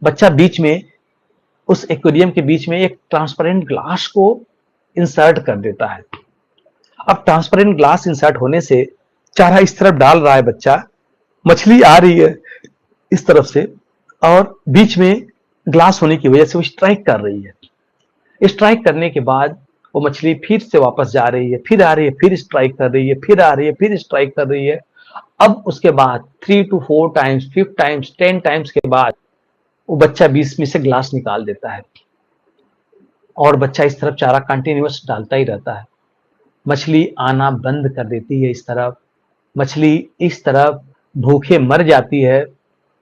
बच्चा बीच में, उस एक्वेरियम के बीच में एक ट्रांसपेरेंट ग्लास को इंसर्ट कर देता है। अब ट्रांसपेरेंट ग्लास इंसर्ट होने से चारा इस तरफ डाल रहा है बच्चा, मछली आ रही है इस तरफ से और बीच में ग्लास होने की वजह से वो स्ट्राइक कर रही है। स्ट्राइक करने के बाद वो मछली फिर से वापस जा रही है, फिर आ रही है, फिर स्ट्राइक कर रही है, फिर आ रही है, फिर स्ट्राइक कर रही है। अब उसके बाद 3 to 4 टाइम्स, 5 टाइम्स, 10 टाइम्स के बाद वो बच्चा बीच में से ग्लास निकाल देता है और बच्चा इस तरफ चारा कंटिन्यूअस डालता ही रहता है। मछली आना बंद कर देती है इस तरफ, मछली इस तरफ भूखे मर जाती है,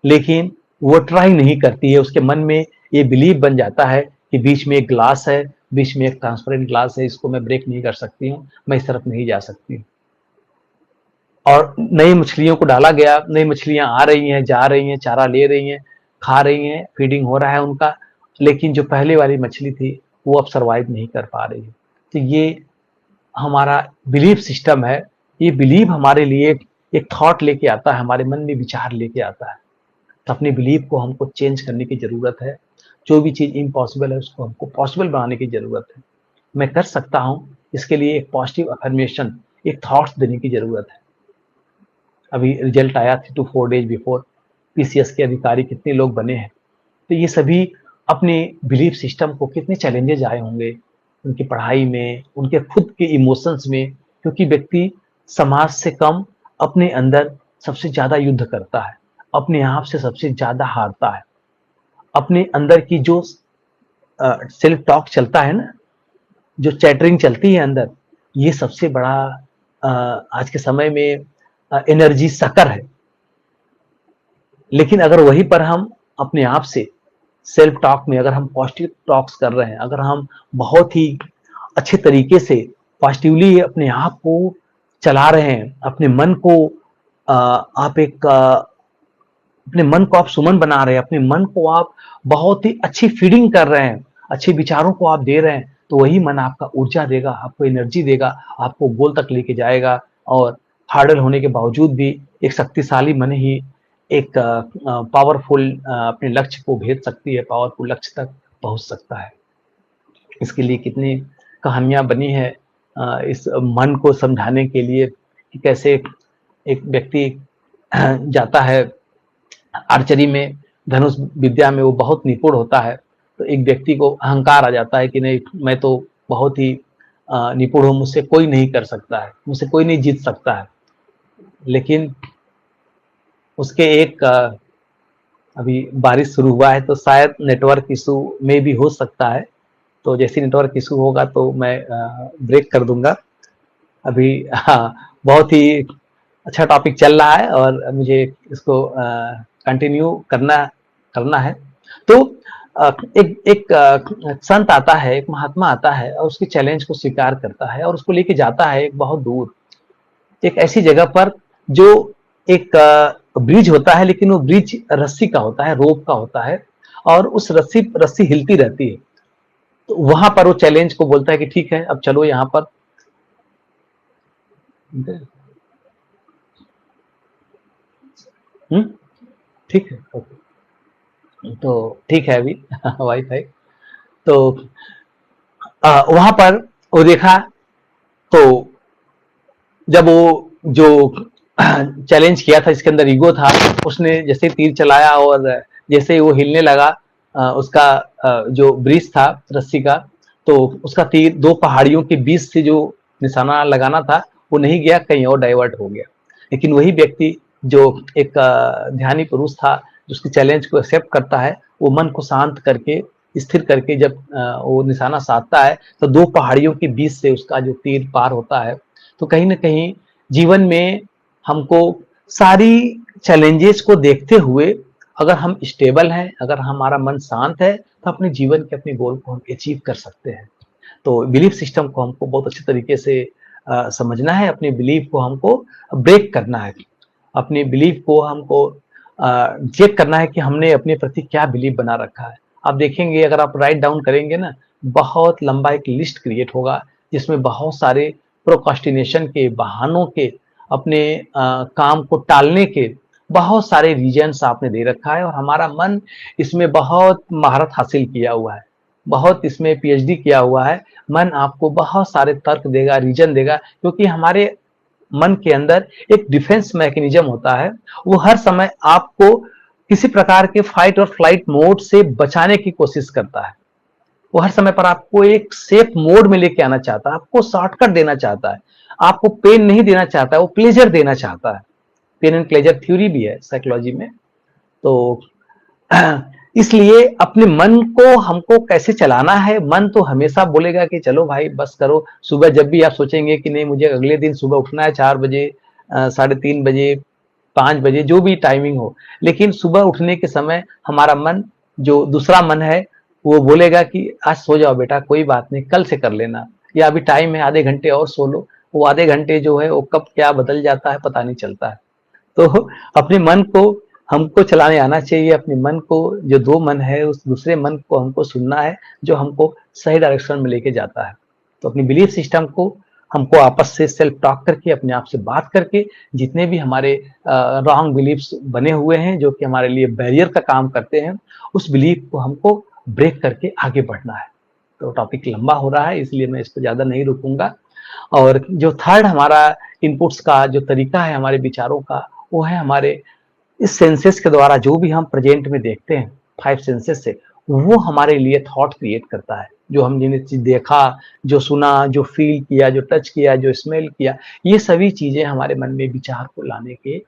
लेकिन वो ट्राई नहीं करती है। उसके मन में ये बिलीव बन जाता है कि बीच में एक ग्लास है, बीच में एक ट्रांसपेरेंट ग्लास है, इसको मैं ब्रेक नहीं कर सकती हूँ, मैं इस तरफ नहीं जा सकती हूँ। और नई मछलियों को डाला गया, नई मछलियां आ रही हैं, जा रही हैं, चारा ले रही हैं, खा रही हैं, फीडिंग हो रहा है उनका, लेकिन जो पहले वाली मछली थी वो अब सर्वाइव नहीं कर पा रही है। तो ये हमारा बिलीफ सिस्टम है। ये बिलीव हमारे लिए एक थॉट लेके आता है, हमारे मन में विचार लेके आता है। तो अपने बिलीफ को हमको चेंज करने की जरूरत है। जो भी चीज इम्पॉसिबल है उसको हमको पॉसिबल बनाने की जरूरत है। मैं कर सकता हूँ, इसके लिए एक पॉजिटिव अफर्मेशन, एक थॉट्स देने की जरूरत है। अभी रिजल्ट आया 3 to 4 डेज बिफोर, पीसीएस के अधिकारी कितने लोग बने हैं। तो ये सभी अपने बिलीफ सिस्टम को, कितने चैलेंजेस आए होंगे उनकी पढ़ाई में, उनके खुद के इमोशंस में, क्योंकि व्यक्ति समाज से कम अपने अंदर सबसे ज्यादा युद्ध करता है, अपने आप से सबसे ज्यादा हारता है। अपने अंदर की जो सेल्फ टॉक चलता है ना, जो चैटरिंग चलती है अंदर, ये सबसे बड़ा आज के समय में एनर्जी सकर है। लेकिन अगर वहीं पर हम अपने आप से सेल्फ टॉक में अगर हम पॉजिटिव टॉक्स कर रहे हैं, अगर हम बहुत ही अच्छे तरीके से पॉजिटिवली अपने आप को चला रहे हैं, अपने मन को आप एक अपने मन को आप सुमन बना रहे हैं, अपने मन को आप बहुत ही अच्छी फीडिंग कर रहे हैं, अच्छे विचारों को आप दे रहे हैं, तो वही मन आपका ऊर्जा देगा, आपको एनर्जी देगा, आपको गोल तक लेके जाएगा। और हार्डल होने के बावजूद भी एक शक्तिशाली मन ही एक पावरफुल अपने लक्ष्य को भेज सकती है, पावरफुल लक्ष्य तक पहुंच सकता है। इसके लिए कितनी कहानियां बनी है इस मन को समझाने के लिए कि कैसे एक व्यक्ति जाता है आर्चरी में, धनुष विद्या में वो बहुत निपुण होता है, तो एक व्यक्ति को अहंकार आ जाता है कि नहीं, मैं तो बहुत ही निपुण हूँ, मुझसे कोई नहीं कर सकता है, मुझसे कोई नहीं जीत सकता है। लेकिन उसके एक अभी बारिश शुरू हुआ है तो शायद नेटवर्क इशू में भी हो सकता है, तो जैसे नेटवर्क इशू होगा तो मैं ब्रेक कर दूंगा। अभी हाँ, बहुत ही अच्छा टॉपिक चल रहा है और मुझे इसको कंटिन्यू करना है। तो एक संत आता है, एक महात्मा आता है और उसके चैलेंज को स्वीकार करता है और उसको लेके जाता है एक बहुत दूर, एक ऐसी जगह पर जो एक ब्रिज होता है, लेकिन वो ब्रिज रस्सी का होता है, रोप का होता है, और उस रस्सी हिलती रहती है। तो वहां पर वो चैलेंज को बोलता है कि ठीक है, अब चलो यहाँ पर। ठीक है, ओके, तो ठीक है अभी वाईफाई। तो वहां पर वो देखा, तो जब वो जो चैलेंज किया था, इसके अंदर ईगो था, उसने जैसे तीर चलाया और जैसे वो हिलने लगा, उसका जो ब्रिज था रस्सी का, तो उसका तीर दो पहाड़ियों के बीच से जो निशाना लगाना था वो नहीं गया, कहीं और डाइवर्ट हो गया। लेकिन वही व्यक्ति जो एक ध्यानी पुरुष था, जो उसकी चैलेंज को एक्सेप्ट करता है, वो मन को शांत करके, स्थिर करके जब वो निशाना साधता है, तो दो पहाड़ियों के बीच से उसका जो तीर पार होता है। तो कहीं ना कहीं जीवन में हमको सारी चैलेंजेस को देखते हुए अगर हम स्टेबल हैं, अगर हमारा मन शांत है, तो अपने जीवन के अपने गोल को हम अचीव कर सकते हैं। तो बिलीफ सिस्टम को हमको बहुत अच्छे तरीके से समझना है, अपने बिलीफ को हमको ब्रेक करना है। अपने बिलीफ को हमको चेक करना है कि हमने अपने प्रति क्या बिलीफ बना रखा है। आप देखेंगे अगर आप राइट डाउन करेंगे ना, बहुत लंबा एक लिस्ट क्रिएट होगा जिसमें बहुत सारे प्रोक्रास्टिनेशन के, बहानों के, अपने काम को टालने के बहुत सारे रीजन्स आपने दे रखा है और हमारा मन इसमें बहुत महारत हासिल किया हुआ है, बहुत इसमें पीएचडी किया हुआ है। मन आपको बहुत सारे तर्क देगा, रीजन देगा, क्योंकि हमारे मन के अंदर एक डिफेंस मैकेनिज्म होता है। वो हर समय आपको किसी प्रकार के फाइट और फ्लाइट मोड से बचाने की कोशिश करता है। वो हर समय पर आपको एक सेफ मोड में लेके आना चाहता है, आपको शॉर्टकट देना चाहता है, आपको पेन नहीं देना चाहता है, वो प्लेजर देना चाहता है। पेन एंड प्लेजर थ्योरी भी है साइकोलॉजी में। तो इसलिए अपने मन को हमको कैसे चलाना है। मन तो हमेशा बोलेगा कि चलो भाई बस करो। सुबह जब भी आप सोचेंगे कि नहीं मुझे अगले दिन सुबह उठना है 4 बजे, 3:30 बजे, 5 बजे, जो भी टाइमिंग हो, लेकिन सुबह उठने के समय हमारा मन, जो दूसरा मन है, वो बोलेगा कि आज सो जाओ बेटा, कोई बात नहीं, कल से कर लेना, या अभी टाइम है, आधे घंटे और सो लो। वो आधे घंटे जो है वो कब क्या बदल जाता है पता नहीं चलता है। तो अपने मन को हमको चलाने आना चाहिए। अपने मन को, जो दो मन है, उस दूसरे मन को हमको सुनना है जो हमको सही डायरेक्शन में लेके जाता है। तो अपनी बिलीफ सिस्टम को हमको आपस से सेल्फ टॉक करके, अपने आप से बात करके, जितने भी हमारे रॉन्ग बिलीफ्स बने हुए हैं जो कि हमारे लिए बैरियर का काम करते हैं, उस बिलीफ को हमको ब्रेक करके आगे बढ़ना है। तो टॉपिक लंबा हो रहा है इसलिए मैं इस पर ज्यादा नहीं रुकूंगा। और जो थर्ड हमारा इनपुट्स का जो तरीका है हमारे विचारों का, वो है हमारे इस सेंसेस के द्वारा जो भी हम प्रेजेंट में देखते हैं, 5 सेंसेस से, वो हमारे लिए थॉट क्रिएट करता है। जो हमने चीज देखा, जो सुना, जो फील किया, जो टच किया, जो स्मेल किया, ये सभी चीजें हमारे मन में विचार को लाने के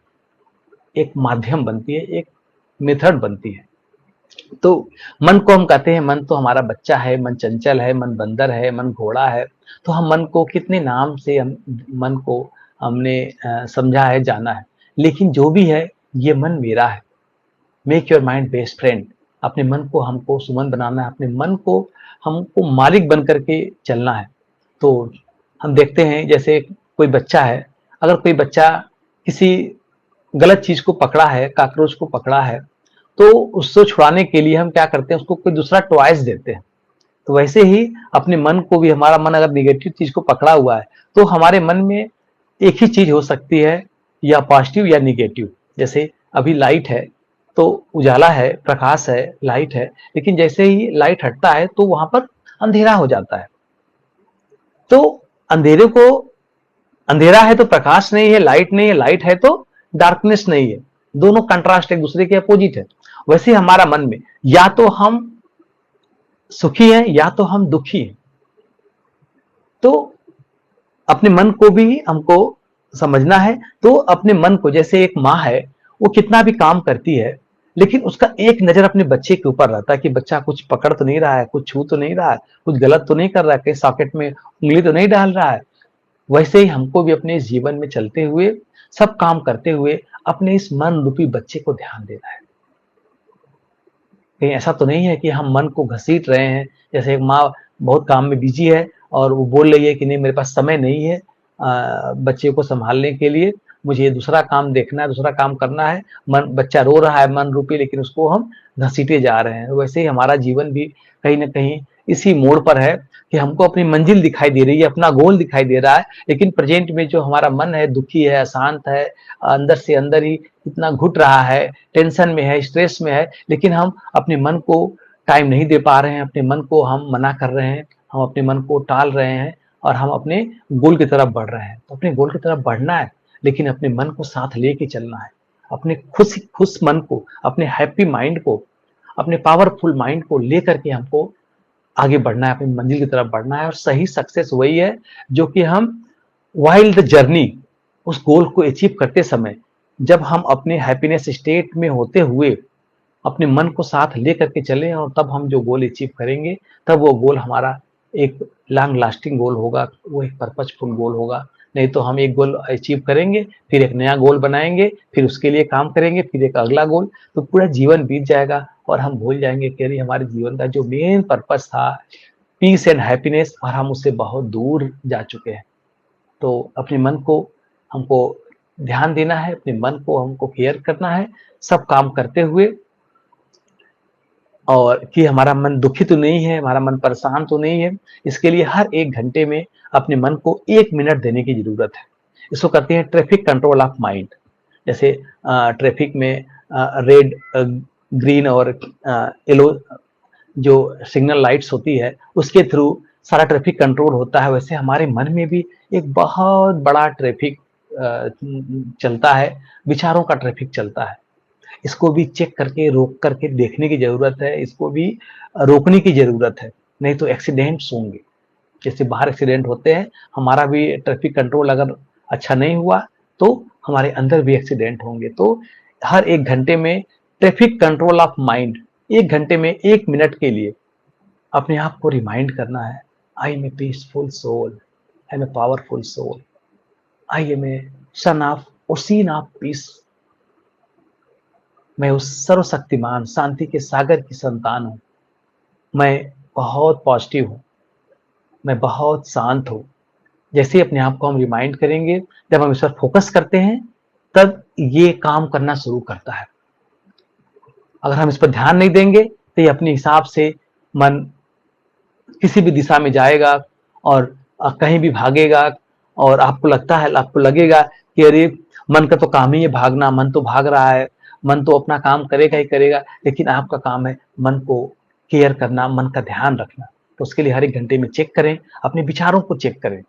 एक माध्यम बनती है, एक मेथड बनती है। तो मन को हम कहते हैं, मन तो हमारा बच्चा है, मन चंचल है, मन बंदर है, मन घोड़ा है। तो हम मन को कितने नाम से हम मन को हमने समझा है, जाना है, लेकिन जो भी है, ये मन मेरा है। Make your mind best friend. अपने मन को हमको सुमन बनाना है, अपने मन को हमको मालिक बन करके चलना है। तो हम देखते हैं जैसे कोई बच्चा है, अगर कोई बच्चा किसी गलत चीज को पकड़ा है, कॉकरोच को पकड़ा है, तो उससे छुड़ाने के लिए हम क्या करते हैं, उसको कोई दूसरा टॉयज देते हैं। तो वैसे ही अपने मन को भी, हमारा मन अगर निगेटिव चीज को पकड़ा हुआ है, तो हमारे मन में एक ही चीज हो सकती है, या पॉजिटिव या निगेटिव। जैसे अभी लाइट है तो उजाला है, प्रकाश है, लाइट है, लेकिन जैसे ही लाइट हटता है तो वहां पर अंधेरा हो जाता है। तो अंधेरे को, अंधेरा है तो प्रकाश नहीं है, लाइट नहीं है, लाइट है तो डार्कनेस नहीं है। दोनों कंट्रास्ट एक दूसरे के अपोजिट है। वैसे हमारा मन में या तो हम सुखी हैं या तो हम दुखी हैं। तो अपने मन को भी हमको समझना है। तो अपने मन को, जैसे एक माँ है, वो कितना भी काम करती है, लेकिन उसका एक नजर अपने बच्चे के ऊपर रहता है कि बच्चा कुछ पकड़ तो नहीं रहा है, कुछ छू तो नहीं रहा है, कुछ गलत तो नहीं कर रहा है, कहीं सॉकेट में उंगली तो नहीं डाल रहा है। वैसे ही हमको भी अपने जीवन में चलते हुए, सब काम करते हुए, अपने इस मन रूपी बच्चे को ध्यान देना है। कहीं ऐसा तो नहीं है कि हम मन को घसीट रहे हैं। जैसे एक माँ बहुत काम में बिजी है और वो बोल रही है कि नहीं मेरे पास समय नहीं है बच्चे को संभालने के लिए, मुझे दूसरा काम देखना है, दूसरा काम करना है। मन, बच्चा रो रहा है मन रूपी, लेकिन उसको हम घसीटे जा रहे हैं। वैसे ही हमारा जीवन भी कहीं ना कहीं इसी मोड़ पर है कि हमको अपनी मंजिल दिखाई दे रही है, अपना गोल दिखाई दे रहा है, लेकिन प्रेजेंट में जो हमारा मन है, दुखी है, अशांत है, अंदर से अंदर ही इतना घुट रहा है, टेंशन में है, स्ट्रेस में है, लेकिन हम अपने मन को टाइम नहीं दे पा रहे हैं, अपने मन को हम मना कर रहे हैं, हम अपने मन को टाल रहे हैं और हम अपने गोल की तरफ बढ़ रहे हैं। तो अपने गोल की तरफ बढ़ना है, लेकिन अपने मन को साथ लेके चलना है। अपने खुश मन को, अपने हैप्पी माइंड को, अपने पावरफुल माइंड को लेकर के हमको आगे बढ़ना है, अपनी मंजिल की तरफ बढ़ना है। और सही सक्सेस वही है जो कि हम वाइल द जर्नी, उस गोल को अचीव करते समय, जब हम अपने हैप्पीनेस स्टेट में होते हुए अपने मन को साथ ले करके चले, और तब हम जो गोल अचीव करेंगे, तब वो गोल हमारा एक लॉन्ग लास्टिंग गोल होगा, वो एक पर्पजफुल गोल होगा, नहीं तो हम एक गोल अचीव करेंगे, फिर एक नया गोल बनाएंगे, फिर उसके लिए काम करेंगे, फिर एक अगला गोल, तो पूरा जीवन बीत जाएगा और हम भूल जाएंगे कि अरे हमारे जीवन का जो मेन पर्पस था, पीस एंड हैप्पीनेस, और हम उससे बहुत दूर जा चुके हैं। तो अपने मन को हमको ध्यान देना है, अपने मन को हमको केयर करना है, सब काम करते हुए, और कि हमारा मन दुखी तो नहीं है, हमारा मन परेशान तो नहीं है। इसके लिए हर 1 घंटे में अपने मन को 1 मिनट देने की ज़रूरत है। इसको कहते हैं ट्रैफिक कंट्रोल ऑफ माइंड। जैसे ट्रैफिक में रेड, ग्रीन और येलो जो सिग्नल लाइट्स होती है, उसके थ्रू सारा ट्रैफिक कंट्रोल होता है। वैसे हमारे मन में भी एक बहुत बड़ा ट्रैफिक चलता है, विचारों का ट्रैफिक चलता है। इसको भी चेक करके, रोक करके देखने की ज़रूरत है, इसको भी रोकने की ज़रूरत है, नहीं तो एक्सीडेंट्स होंगे। जैसे बाहर एक्सीडेंट होते हैं, हमारा भी ट्रैफिक कंट्रोल अगर अच्छा नहीं हुआ, तो हमारे अंदर भी एक्सीडेंट होंगे। तो हर 1 घंटे में ट्रैफिक कंट्रोल ऑफ माइंड, 1 घंटे में 1 मिनट के लिए अपने आप को रिमाइंड करना है, I am a peaceful soul, I am a powerful soul, I am a son of ocean of peace. मैं उस सर्वशक्तिमान शांति के सागर की संतान हूँ। मैं बहुत पॉजिटिव हूँ, मैं बहुत शांत हूँ। जैसे ही अपने आप को हम रिमाइंड करेंगे, जब हम इस पर फोकस करते हैं, तब ये काम करना शुरू करता है। अगर हम इस पर ध्यान नहीं देंगे, तो ये अपने हिसाब से मन किसी भी दिशा में जाएगा और कहीं भी भागेगा, और आपको लगेगा कि अरे मन का तो काम ही है भागना, मन तो भाग रहा है, मन तो अपना काम करेगा ही करेगा, लेकिन आपका काम है मन को केयर करना, मन का ध्यान रखना। तो उसके लिए हर 1 घंटे में चेक करें, अपने विचारों को चेक करें।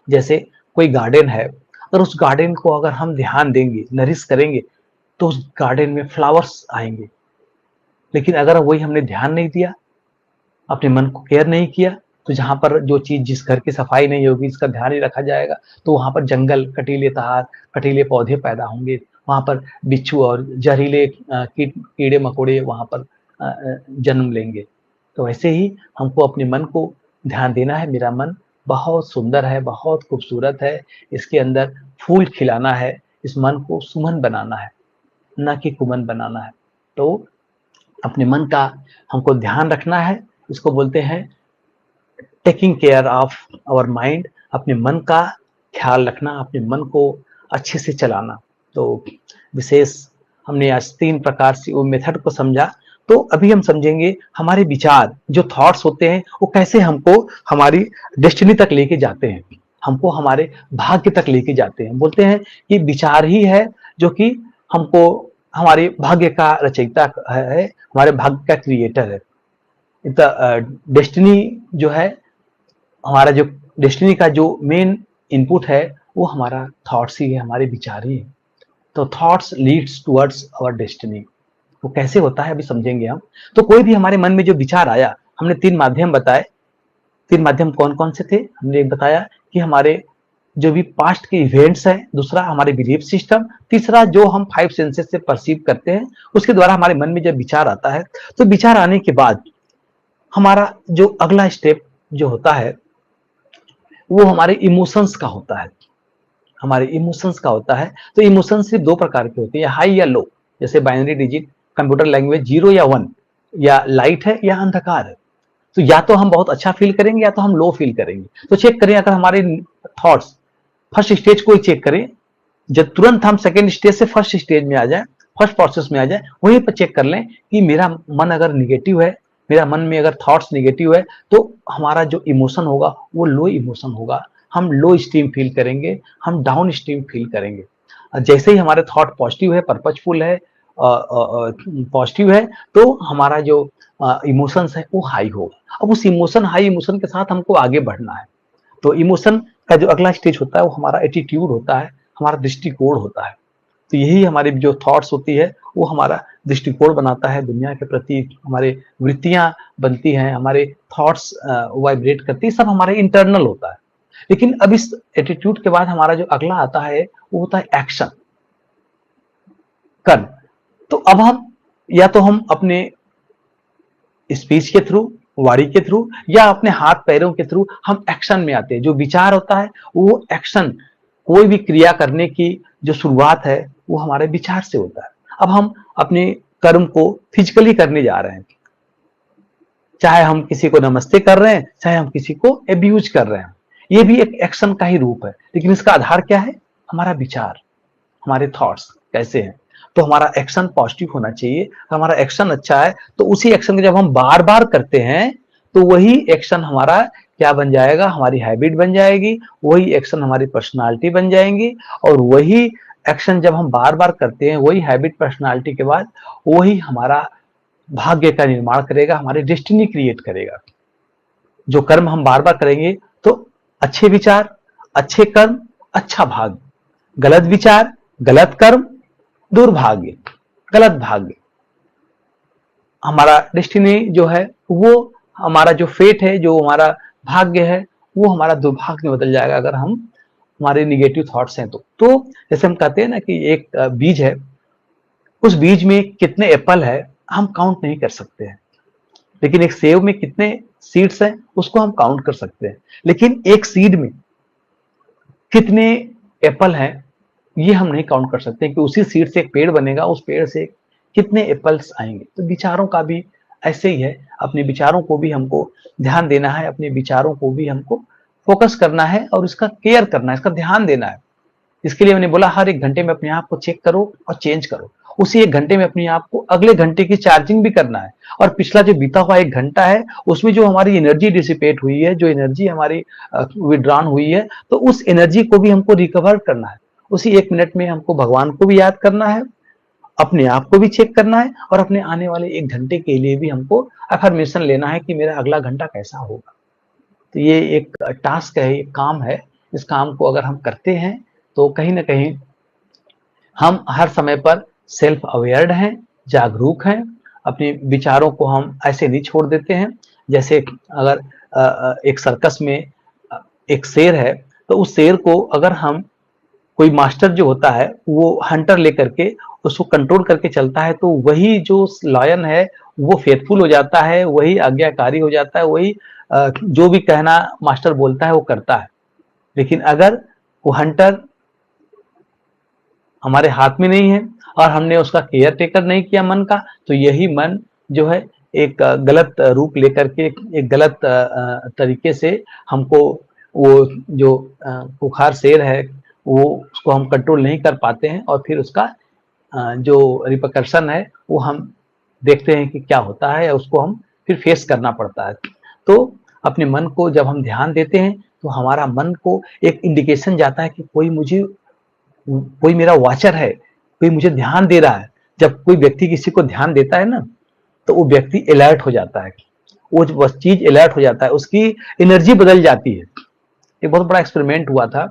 जैसे कोई गार्डन है, अगर उस गार्डन को अगर हम ध्यान देंगे, नरिश करेंगे, तो उस गार्डन में फ्लावर्स आएंगे। लेकिन अगर वही हमने ध्यान नहीं दिया, अपने मन को केयर नहीं किया, तो जहाँ पर जो चीज़, जिस घर की सफाई नहीं होगी, इसका ध्यान नहीं रखा जाएगा, तो वहाँ पर जंगल, कटीले तार, कटीले पौधे पैदा होंगे। वहाँ पर बिच्छू और जहरीले कीड़े मकोड़े वहाँ पर जन्म लेंगे। तो ऐसे ही हमको अपने मन को ध्यान देना है, मेरा मन बहुत सुंदर है, बहुत खूबसूरत है, इसके अंदर फूल खिलाना है, इस मन को सुमन बनाना है, ना कि कुमन बनाना है। तो अपने मन का हमको ध्यान रखना है, इसको बोलते हैं taking care of our mind. अपने मन का ख्याल रखना, अपने मन को अच्छे से चलाना। तो विशेष हमने आज 3 प्रकार से वो मेथड को समझा। तो अभी हम समझेंगे हमारे विचार, जो थॉट्स होते हैं, वो कैसे हमको हमारी डेस्टिनी तक लेके जाते हैं, हमको हमारे भाग्य तक लेके जाते हैं। बोलते हैं कि विचार ही है जो कि हमको हमारे भाग्य का रचयिता है, हमारे भाग्य का क्रिएटर है। डेस्टिनी जो है, हमारा जो डेस्टिनी का जो मेन इनपुट है, वो हमारा थॉट्स ही है, हमारे विचार ही है। तो thoughts leads towards our destiny. वो कैसे होता है अभी समझेंगे हम। तो कोई भी हमारे मन में जो विचार आया, हमने 3 माध्यम बताए। 3 माध्यम कौन कौन से थे? हमने एक बताया कि हमारे जो भी पास्ट के इवेंट्स हैं, दूसरा हमारे बिलीफ सिस्टम, तीसरा जो हम 5 सेंसेस से परसीव करते हैं, उसके द्वारा हमारे मन में जब विचार आता है, तो विचार आने के बाद हमारा जो अगला स्टेप जो होता है, वो हमारे इमोशंस का होता है। हमारे इमोशंस का होता है। तो इमोशन सिर्फ 2 प्रकार के होते हैं, हाई या लो। जैसे बाइनरी डिजिट, कंप्यूटर लैंग्वेज 0 या 1, या लाइट है या अंधकार है। तो या तो हम बहुत अच्छा फील करेंगे, या तो हम लो फील करेंगे। तो चेक करें, अगर हमारे थॉट्स फर्स्ट स्टेज को ही चेक करें, जब तुरंत हम सेकेंड स्टेज से फर्स्ट स्टेज में आ जाए, फर्स्ट प्रोसेस में आ जाए, वहीं पर चेक कर लें कि मेरा मन अगर निगेटिव है, मेरा मन में अगर थॉट्स निगेटिव है, तो हमारा जो इमोशन होगा वो लो इमोशन होगा। हम लो स्टीम फील करेंगे, हम डाउन स्टीम फील करेंगे। जैसे ही हमारे थॉट पॉजिटिव है, पर्पजफुल है, पॉजिटिव है, तो हमारा जो इमोशंस है वो हाई होगा। अब उस हाई इमोशन के साथ हमको आगे बढ़ना है। तो इमोशन का जो अगला स्टेज होता है, वो हमारा एटीट्यूड होता है, हमारा दृष्टिकोण होता है। तो यही हमारी जो थॉट्स होती है, वो हमारा दृष्टिकोण बनाता है दुनिया के प्रति, हमारे वृत्तियां बनती हैं, हमारे थॉट्स वाइब्रेट करती है, सब हमारे इंटरनल होता है। लेकिन अब इस एटीट्यूड के बाद हमारा जो अगला आता है, वो होता है एक्शन, कर्म। तो अब हम अपने स्पीच के थ्रू, वाणी के थ्रू, या अपने हाथ पैरों के थ्रू हम एक्शन में आते हैं। जो विचार होता है वो एक्शन कोई भी क्रिया करने की जो शुरुआत है वो हमारे विचार से होता है। अब हम अपने कर्म को फिजिकली करने जा रहे हैं, चाहे हम किसी को नमस्ते कर रहे हैं, चाहे हम किसी को एब्यूज कर रहे हैं, ये भी एक एक्शन का ही रूप है, लेकिन इसका आधार क्या है? हमारा विचार, हमारे थॉट्स कैसे हैं। तो हमारा एक्शन पॉजिटिव होना चाहिए। हमारा एक्शन अच्छा है तो उसी एक्शन को जब हम बार बार करते हैं तो वही एक्शन हमारा क्या बन जाएगा? हमारी हैबिट बन जाएगी, वही एक्शन हमारी पर्सनालिटी बन जाएंगी, और वही एक्शन जब हम बार बार करते हैं, वही हैबिट पर्सनालिटी के बाद वही हमारा भाग्य का निर्माण करेगा, हमारी डेस्टिनी क्रिएट करेगा। जो कर्म हम बार बार करेंगे तो अच्छे विचार, अच्छे कर्म, अच्छा भाग्य, गलत विचार, गलत कर्म, दुर्भाग्य, गलत भाग्य। हमारा डेस्टिनी जो है वो, हमारा जो फेट है, जो हमारा भाग्य है, वो हमारा दुर्भाग्य में बदल जाएगा अगर हम हमारे निगेटिव थॉट्स हैं तो जैसे हम कहते हैं ना कि एक बीज है, उस बीज में कितने एप्पल है हम काउंट नहीं कर सकते हैं, लेकिन एक सेब में कितने सीड्स हैं उसको हम काउंट कर सकते हैं। लेकिन एक सीड में कितने एप्पल हैं ये हम नहीं काउंट कर सकते कि उसी सीड से एक पेड़ बनेगा, उस पेड़ से कितने एप्पल्स आएंगे। तो विचारों का भी ऐसे ही है, अपने विचारों को भी हमको ध्यान देना है, अपने विचारों को भी हमको फोकस करना है और इसका केयर करना है, इसका ध्यान देना है। इसके लिए मैंने बोला हर एक घंटे में अपने आप को चेक करो और चेंज करो। उसी एक घंटे में अपने आप को अगले घंटे की चार्जिंग भी करना है, और पिछला जो बीता हुआ एक घंटा है उसमें जो हमारी एनर्जी डिसिपेट हुई है, जो एनर्जी हमारी विड्रॉन हुई है, तो उस एनर्जी को भी हमको रिकवर करना है। उसी एक मिनट में हमको भगवान को भी याद करना है, अपने आप को भी चेक करना है, और अपने आने वाले एक घंटे के लिए भी हमको अफर्मेशन लेना है कि मेरा अगला घंटा कैसा होगा। तो ये एक टास्क है, एक काम है। इस काम को अगर हम करते हैं तो कहीं ना कहीं हम हर समय पर सेल्फ अवेयर्ड हैं, जागरूक हैं, अपने विचारों को हम ऐसे नहीं छोड़ देते हैं। जैसे अगर एक सर्कस में एक शेर है, तो उस शेर को अगर हम, कोई मास्टर जो होता है वो हंटर लेकर के उसको कंट्रोल करके चलता है, तो वही जो लायन है वो फेथफुल हो जाता है, वही आज्ञाकारी हो जाता है, वही जो भी कहना मास्टर बोलता है वो करता है। लेकिन अगर वो हंटर हमारे हाथ में नहीं है और हमने उसका केयर टेकर नहीं किया मन का, तो यही मन जो है एक गलत रूप लेकर के, एक गलत तरीके से हमको, वो जो पुखार शेर है वो, उसको हम कंट्रोल नहीं कर पाते हैं, और फिर उसका जो रिपरकशन है वो हम देखते हैं कि क्या होता है, उसको हम फिर फेस करना पड़ता है। तो अपने मन को जब हम ध्यान देते हैं तो हमारा मन को एक इंडिकेशन जाता है कि कोई मेरा वाचर है, कोई मुझे ध्यान दे रहा है। जब कोई व्यक्ति किसी को ध्यान देता है ना, तो वो व्यक्ति अलर्ट हो जाता है, वो चीज अलर्ट हो जाता है, उसकी एनर्जी बदल जाती है। एक बहुत बड़ा एक्सपेरिमेंट हुआ था,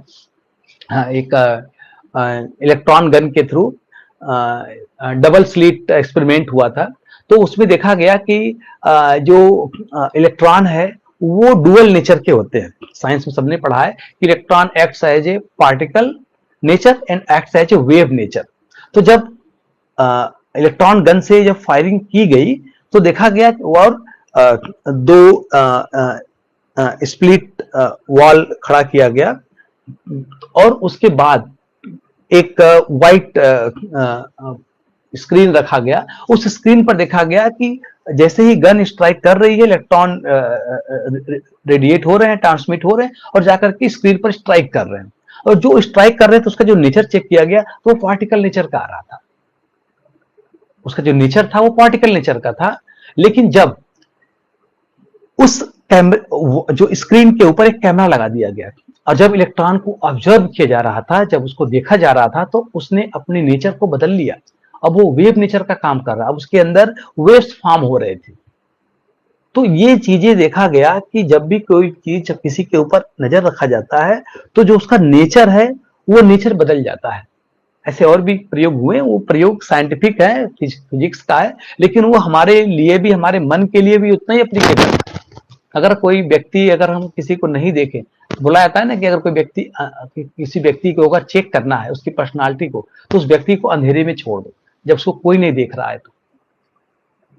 एक इलेक्ट्रॉन गन के थ्रू डबल स्लिट एक्सपेरिमेंट हुआ था। तो उसमें देखा गया कि जो इलेक्ट्रॉन है वो डुअल नेचर के होते हैं। साइंस में सबने पढ़ा है कि electron acts as a particle nature and acts as a wave nature. तो जब इलेक्ट्रॉन गन से जब फायरिंग की गई तो देखा गया और दो स्प्लिट वॉल खड़ा किया गया, और उसके बाद एक वाइट स्क्रीन रखा गया। उस स्क्रीन पर देखा गया कि जैसे ही गन स्ट्राइक कर रही है, इलेक्ट्रॉन रेडिएट हो रहे हैं, ट्रांसमिट हो रहे हैं, और जाकर के स्क्रीन पर स्ट्राइक कर रहे हैं। और जो स्ट्राइक कर रहे थे तो उसका जो नेचर चेक किया गया तो वो पार्टिकल नेचर का आ रहा था, उसका जो नेचर था वो पार्टिकल नेचर का था। लेकिन जब उस जो स्क्रीन के ऊपर एक कैमरा लगा दिया गया और जब इलेक्ट्रॉन को ऑब्जर्व किया जा रहा था, जब उसको देखा जा रहा था, तो उसने अपने नेचर को बदल लिया। अब वो वेव नेचर का काम कर रहा, अब उसके अंदर वेव्स फॉर्म हो रहे थे। तो ये चीजें देखा गया कि जब भी कोई चीज जब किसी के ऊपर नजर रखा जाता है तो जो उसका नेचर है वो नेचर बदल जाता है। ऐसे और भी प्रयोग हुए, वो प्रयोग साइंटिफिक है, फिजिक्स का है, लेकिन वो हमारे लिए भी, हमारे मन के लिए भी उतना ही एप्लीकेबल है। अगर कोई व्यक्ति, अगर हम किसी को नहीं देखें, बोला जाता है ना कि अगर कोई व्यक्ति, किसी व्यक्ति को अगर चेक करना है उसकी पर्सनालिटी को, तो उस व्यक्ति को अंधेरे में छोड़ दो, जब उसको कोई नहीं देख रहा है। तो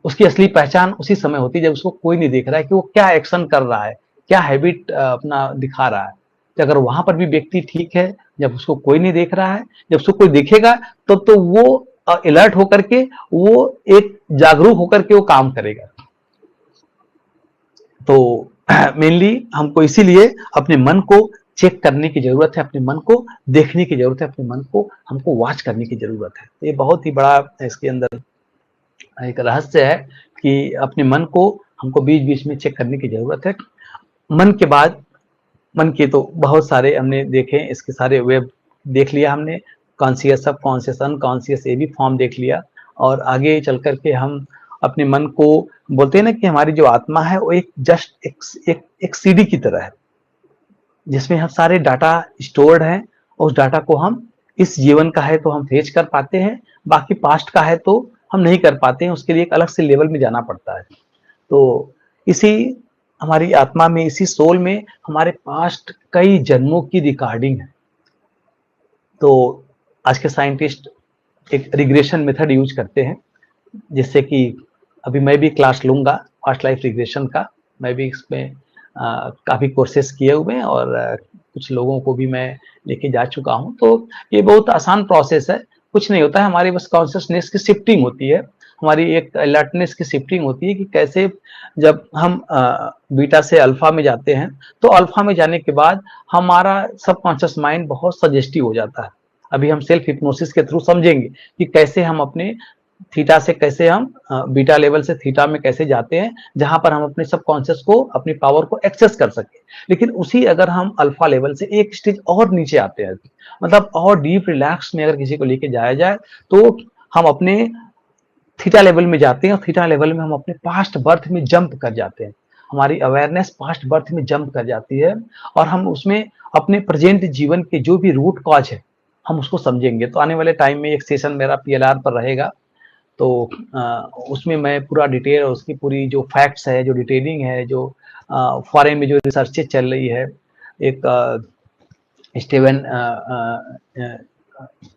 उसकी असली पहचान उसी समय होती है जब उसको कोई नहीं देख रहा है कि वो क्या एक्शन कर रहा है, क्या हैबिट अपना दिखा रहा है। तो अगर वहां पर भी व्यक्ति ठीक है, जब उसको कोई नहीं देख रहा है, जब उसको कोई देखेगा तब तो वो अलर्ट होकर के, वो एक जागरूक होकर के वो काम करेगा। तो मेनली हमको इसीलिए अपने मन को चेक करने की जरूरत है, अपने मन को देखने की जरूरत है, अपने मन को हमको वॉच करने की जरूरत है। ये बहुत ही बड़ा इसके अंदर एक रहस्य है कि अपने मन को हमको बीच बीच में चेक करने की जरूरत है। मन के बाद, मन के तो बहुत सारे हमने देखे, इसके सारे वेब देख लिया हमने, कॉन्शियस, सब कॉन्शियस, अनकॉन्शियस, ये भी फॉर्म देख लिया। और आगे चल करके हम अपने मन को बोलते हैं ना कि हमारी जो आत्मा है वो एक जस्ट एक सीडी की तरह है, जिसमें हम सारे डाटा स्टोर्ड हैं। उस डाटा को हम, इस जीवन का है तो हम फेच कर पाते हैं, बाकी पास्ट का है तो हम नहीं कर पाते हैं, उसके लिए एक अलग से लेवल में जाना पड़ता है। तो इसी हमारी आत्मा में, इसी सोल में हमारे पास्ट कई जन्मों की रिकॉर्डिंग है। तो आज के साइंटिस्ट एक रिग्रेशन मेथड यूज करते हैं, जिससे कि अभी मैं भी क्लास लूंगा पास्ट लाइफ रिग्रेशन का। मैं भी इसमें काफ़ी कोर्सेस किए हुए हैं और कुछ लोगों को भी मैं लेके जा चुका हूं। तो ये बहुत आसान प्रोसेस है, कुछ नहीं होता है, हमारी बस कॉन्शियसनेस की शिफ्टिंग होती है, हमारी एक अलर्टनेस की शिफ्टिंग होती है कि कैसे जब हम बीटा से अल्फा में जाते हैं, तो अल्फा में जाने के बाद हमारा सबकॉन्शियस माइंड बहुत सजेस्टिव हो जाता है। अभी हम सेल्फ हिप्नोसिस के थ्रू समझेंगे कि कैसे हम अपने थीटा से, कैसे हम बीटा लेवल से थीटा में कैसे जाते हैं, जहां पर हम अपने सबकॉन्शियस को, अपनी पावर को एक्सेस कर सके। लेकिन उसी अगर हम अल्फा लेवल से एक स्टेज और नीचे आते हैं, मतलब और डीप रिलैक्स में अगर किसी को लेके जाया जाए, तो हम अपने थीटा लेवल में जाते हैं और थीटा लेवल में हम अपने पास्ट बर्थ में जंप कर जाते हैं। हमारी अवेयरनेस पास्ट बर्थ में जंप कर जाती है और हम उसमें अपने प्रेजेंट जीवन के जो भी रूट कॉज है हम उसको समझेंगे। तो आने वाले टाइम में एक सेशन मेरा पीएलआर पर रहेगा, तो उसमें मैं पूरा डिटेल और उसकी पूरी जो फैक्ट्स है, जो डिटेलिंग है, जो फॉरेन में जो रिसर्चेज चल रही है, एक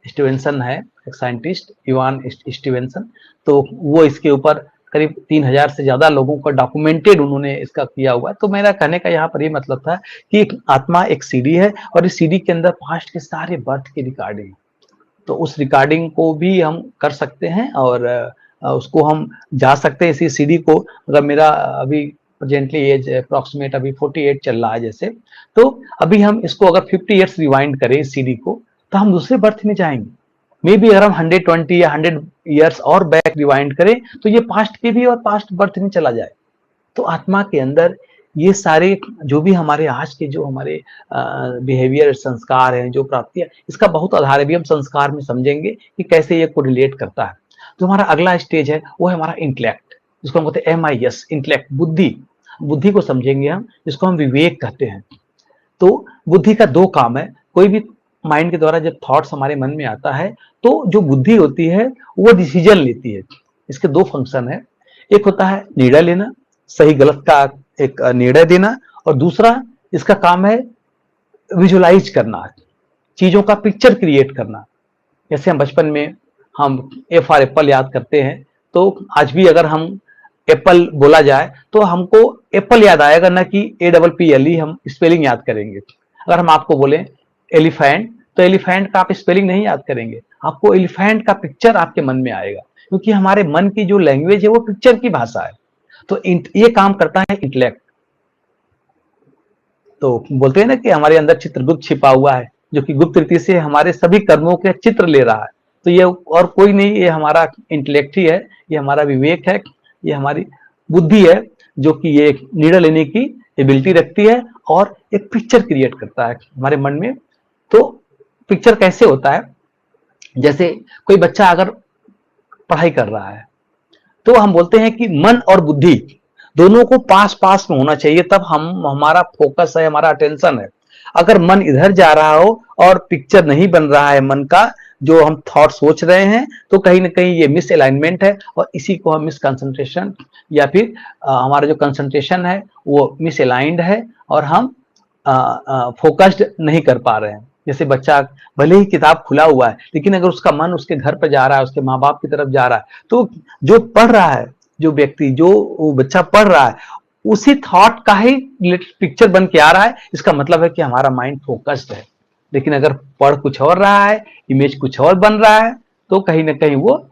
स्टीवेंसन है, एक साइंटिस्ट, इवान स्टीवेंसन, तो वो इसके ऊपर करीब 3000 से ज्यादा लोगों का डॉक्यूमेंटेड उन्होंने इसका किया हुआ है। तो मेरा कहने का यहाँ पर ये मतलब था कि आत्मा एक सीडी है और इस सीडी के अंदर पास्ट के सारे बर्थ की रिकॉर्डिंग, तो उस रिकॉर्डिंग को भी हम कर सकते हैं और उसको हम जा सकते हैं। इसी सीडी को, अगर मेरा अभी प्रेजेंटली एज अप्रॉक्सीमेट अभी 48 चल रहा है जैसे, तो अभी हम इसको अगर 50 ईयर्स रिवाइंड करें इस सीडी को, तो हम दूसरे बर्थ में जाएंगे। मे बी अगर हम 120 या 100 ईयर्स और बैक रिवाइंड करें तो ये पास्ट के भी और पास्ट बर्थ में चला जाए। तो आत्मा के अंदर ये सारे जो भी हमारे आज के जो हमारे बिहेवियर, संस्कार हैं, जो प्राप्तियां, इसका बहुत आधार है। भी हम संस्कार में समझेंगे कि कैसे ये को रिलेट करता है। तो हमारा अगला स्टेज है वो है हमारा इंटेलेक्ट, जिसको हम कहते हैं MIS, इंटेलेक्ट, बुद्धि। बुद्धि को समझेंगे हम, जिसको हम विवेक कहते हैं। तो बुद्धि का दो काम है। कोई भी माइंड के द्वारा जब थॉट्स हमारे मन में आता है, तो जो बुद्धि होती है वो डिसीजन लेती है। इसके दो फंक्शन है, एक होता है निर्णय लेना, सही गलत का एक निर्णय देना, और दूसरा इसका काम है विजुलाइज करना, चीजों का पिक्चर क्रिएट करना। जैसे हम बचपन में हम ए फॉर एप्पल याद करते हैं, तो आज भी अगर हम एप्पल बोला जाए तो हमको एप्पल याद आएगा, ना कि APPLE हम स्पेलिंग याद करेंगे। अगर हम आपको बोले एलिफेंट, तो एलिफेंट का आप स्पेलिंग नहीं याद करेंगे, आपको एलिफेंट का पिक्चर आपके मन में आएगा, क्योंकि हमारे मन की जो लैंग्वेज है वो पिक्चर की भाषा है। तो ये काम करता है इंटेलेक्ट। तो बोलते हैं ना कि हमारे अंदर चित्रगुप्त छिपा हुआ है, जो कि गुप्त रीति से हमारे सभी कर्मों के चित्र ले रहा है। तो ये और कोई नहीं, ये हमारा इंटेलेक्ट ही है, ये हमारा विवेक है, ये हमारी बुद्धि है, जो कि ये निर्णय लेने की एबिलिटी रखती है और एक पिक्चर क्रिएट करता है हमारे मन में। तो पिक्चर कैसे होता है, जैसे कोई बच्चा अगर पढ़ाई कर रहा है, तो हम बोलते हैं कि मन और बुद्धि दोनों को पास पास में होना चाहिए, तब हम, हमारा फोकस है, हमारा अटेंशन है। अगर मन इधर जा रहा हो और पिक्चर नहीं बन रहा है मन का, जो हम थॉट सोच रहे हैं, तो कहीं ना कहीं ये मिस अलाइनमेंट है, और इसी को हम मिस कंसंट्रेशन, या फिर हमारा जो कंसंट्रेशन है वो मिस अलाइंड है, और हम फोकस्ड नहीं कर पा रहे हैं। जैसे बच्चा भले ही किताब खुला हुआ है, लेकिन अगर उसका मन उसके घर पर जा रहा है, उसके माँ बाप की तरफ जा रहा है, तो जो पढ़ रहा है, जो व्यक्ति, जो बच्चा पढ़ रहा है, उसी थॉट का ही पिक्चर बन के आ रहा है, इसका मतलब है कि हमारा माइंड फोकस्ड है। लेकिन अगर पढ़ कुछ और रहा है, इमेज कुछ और बन रहा है, तो कहीं ना कहीं वो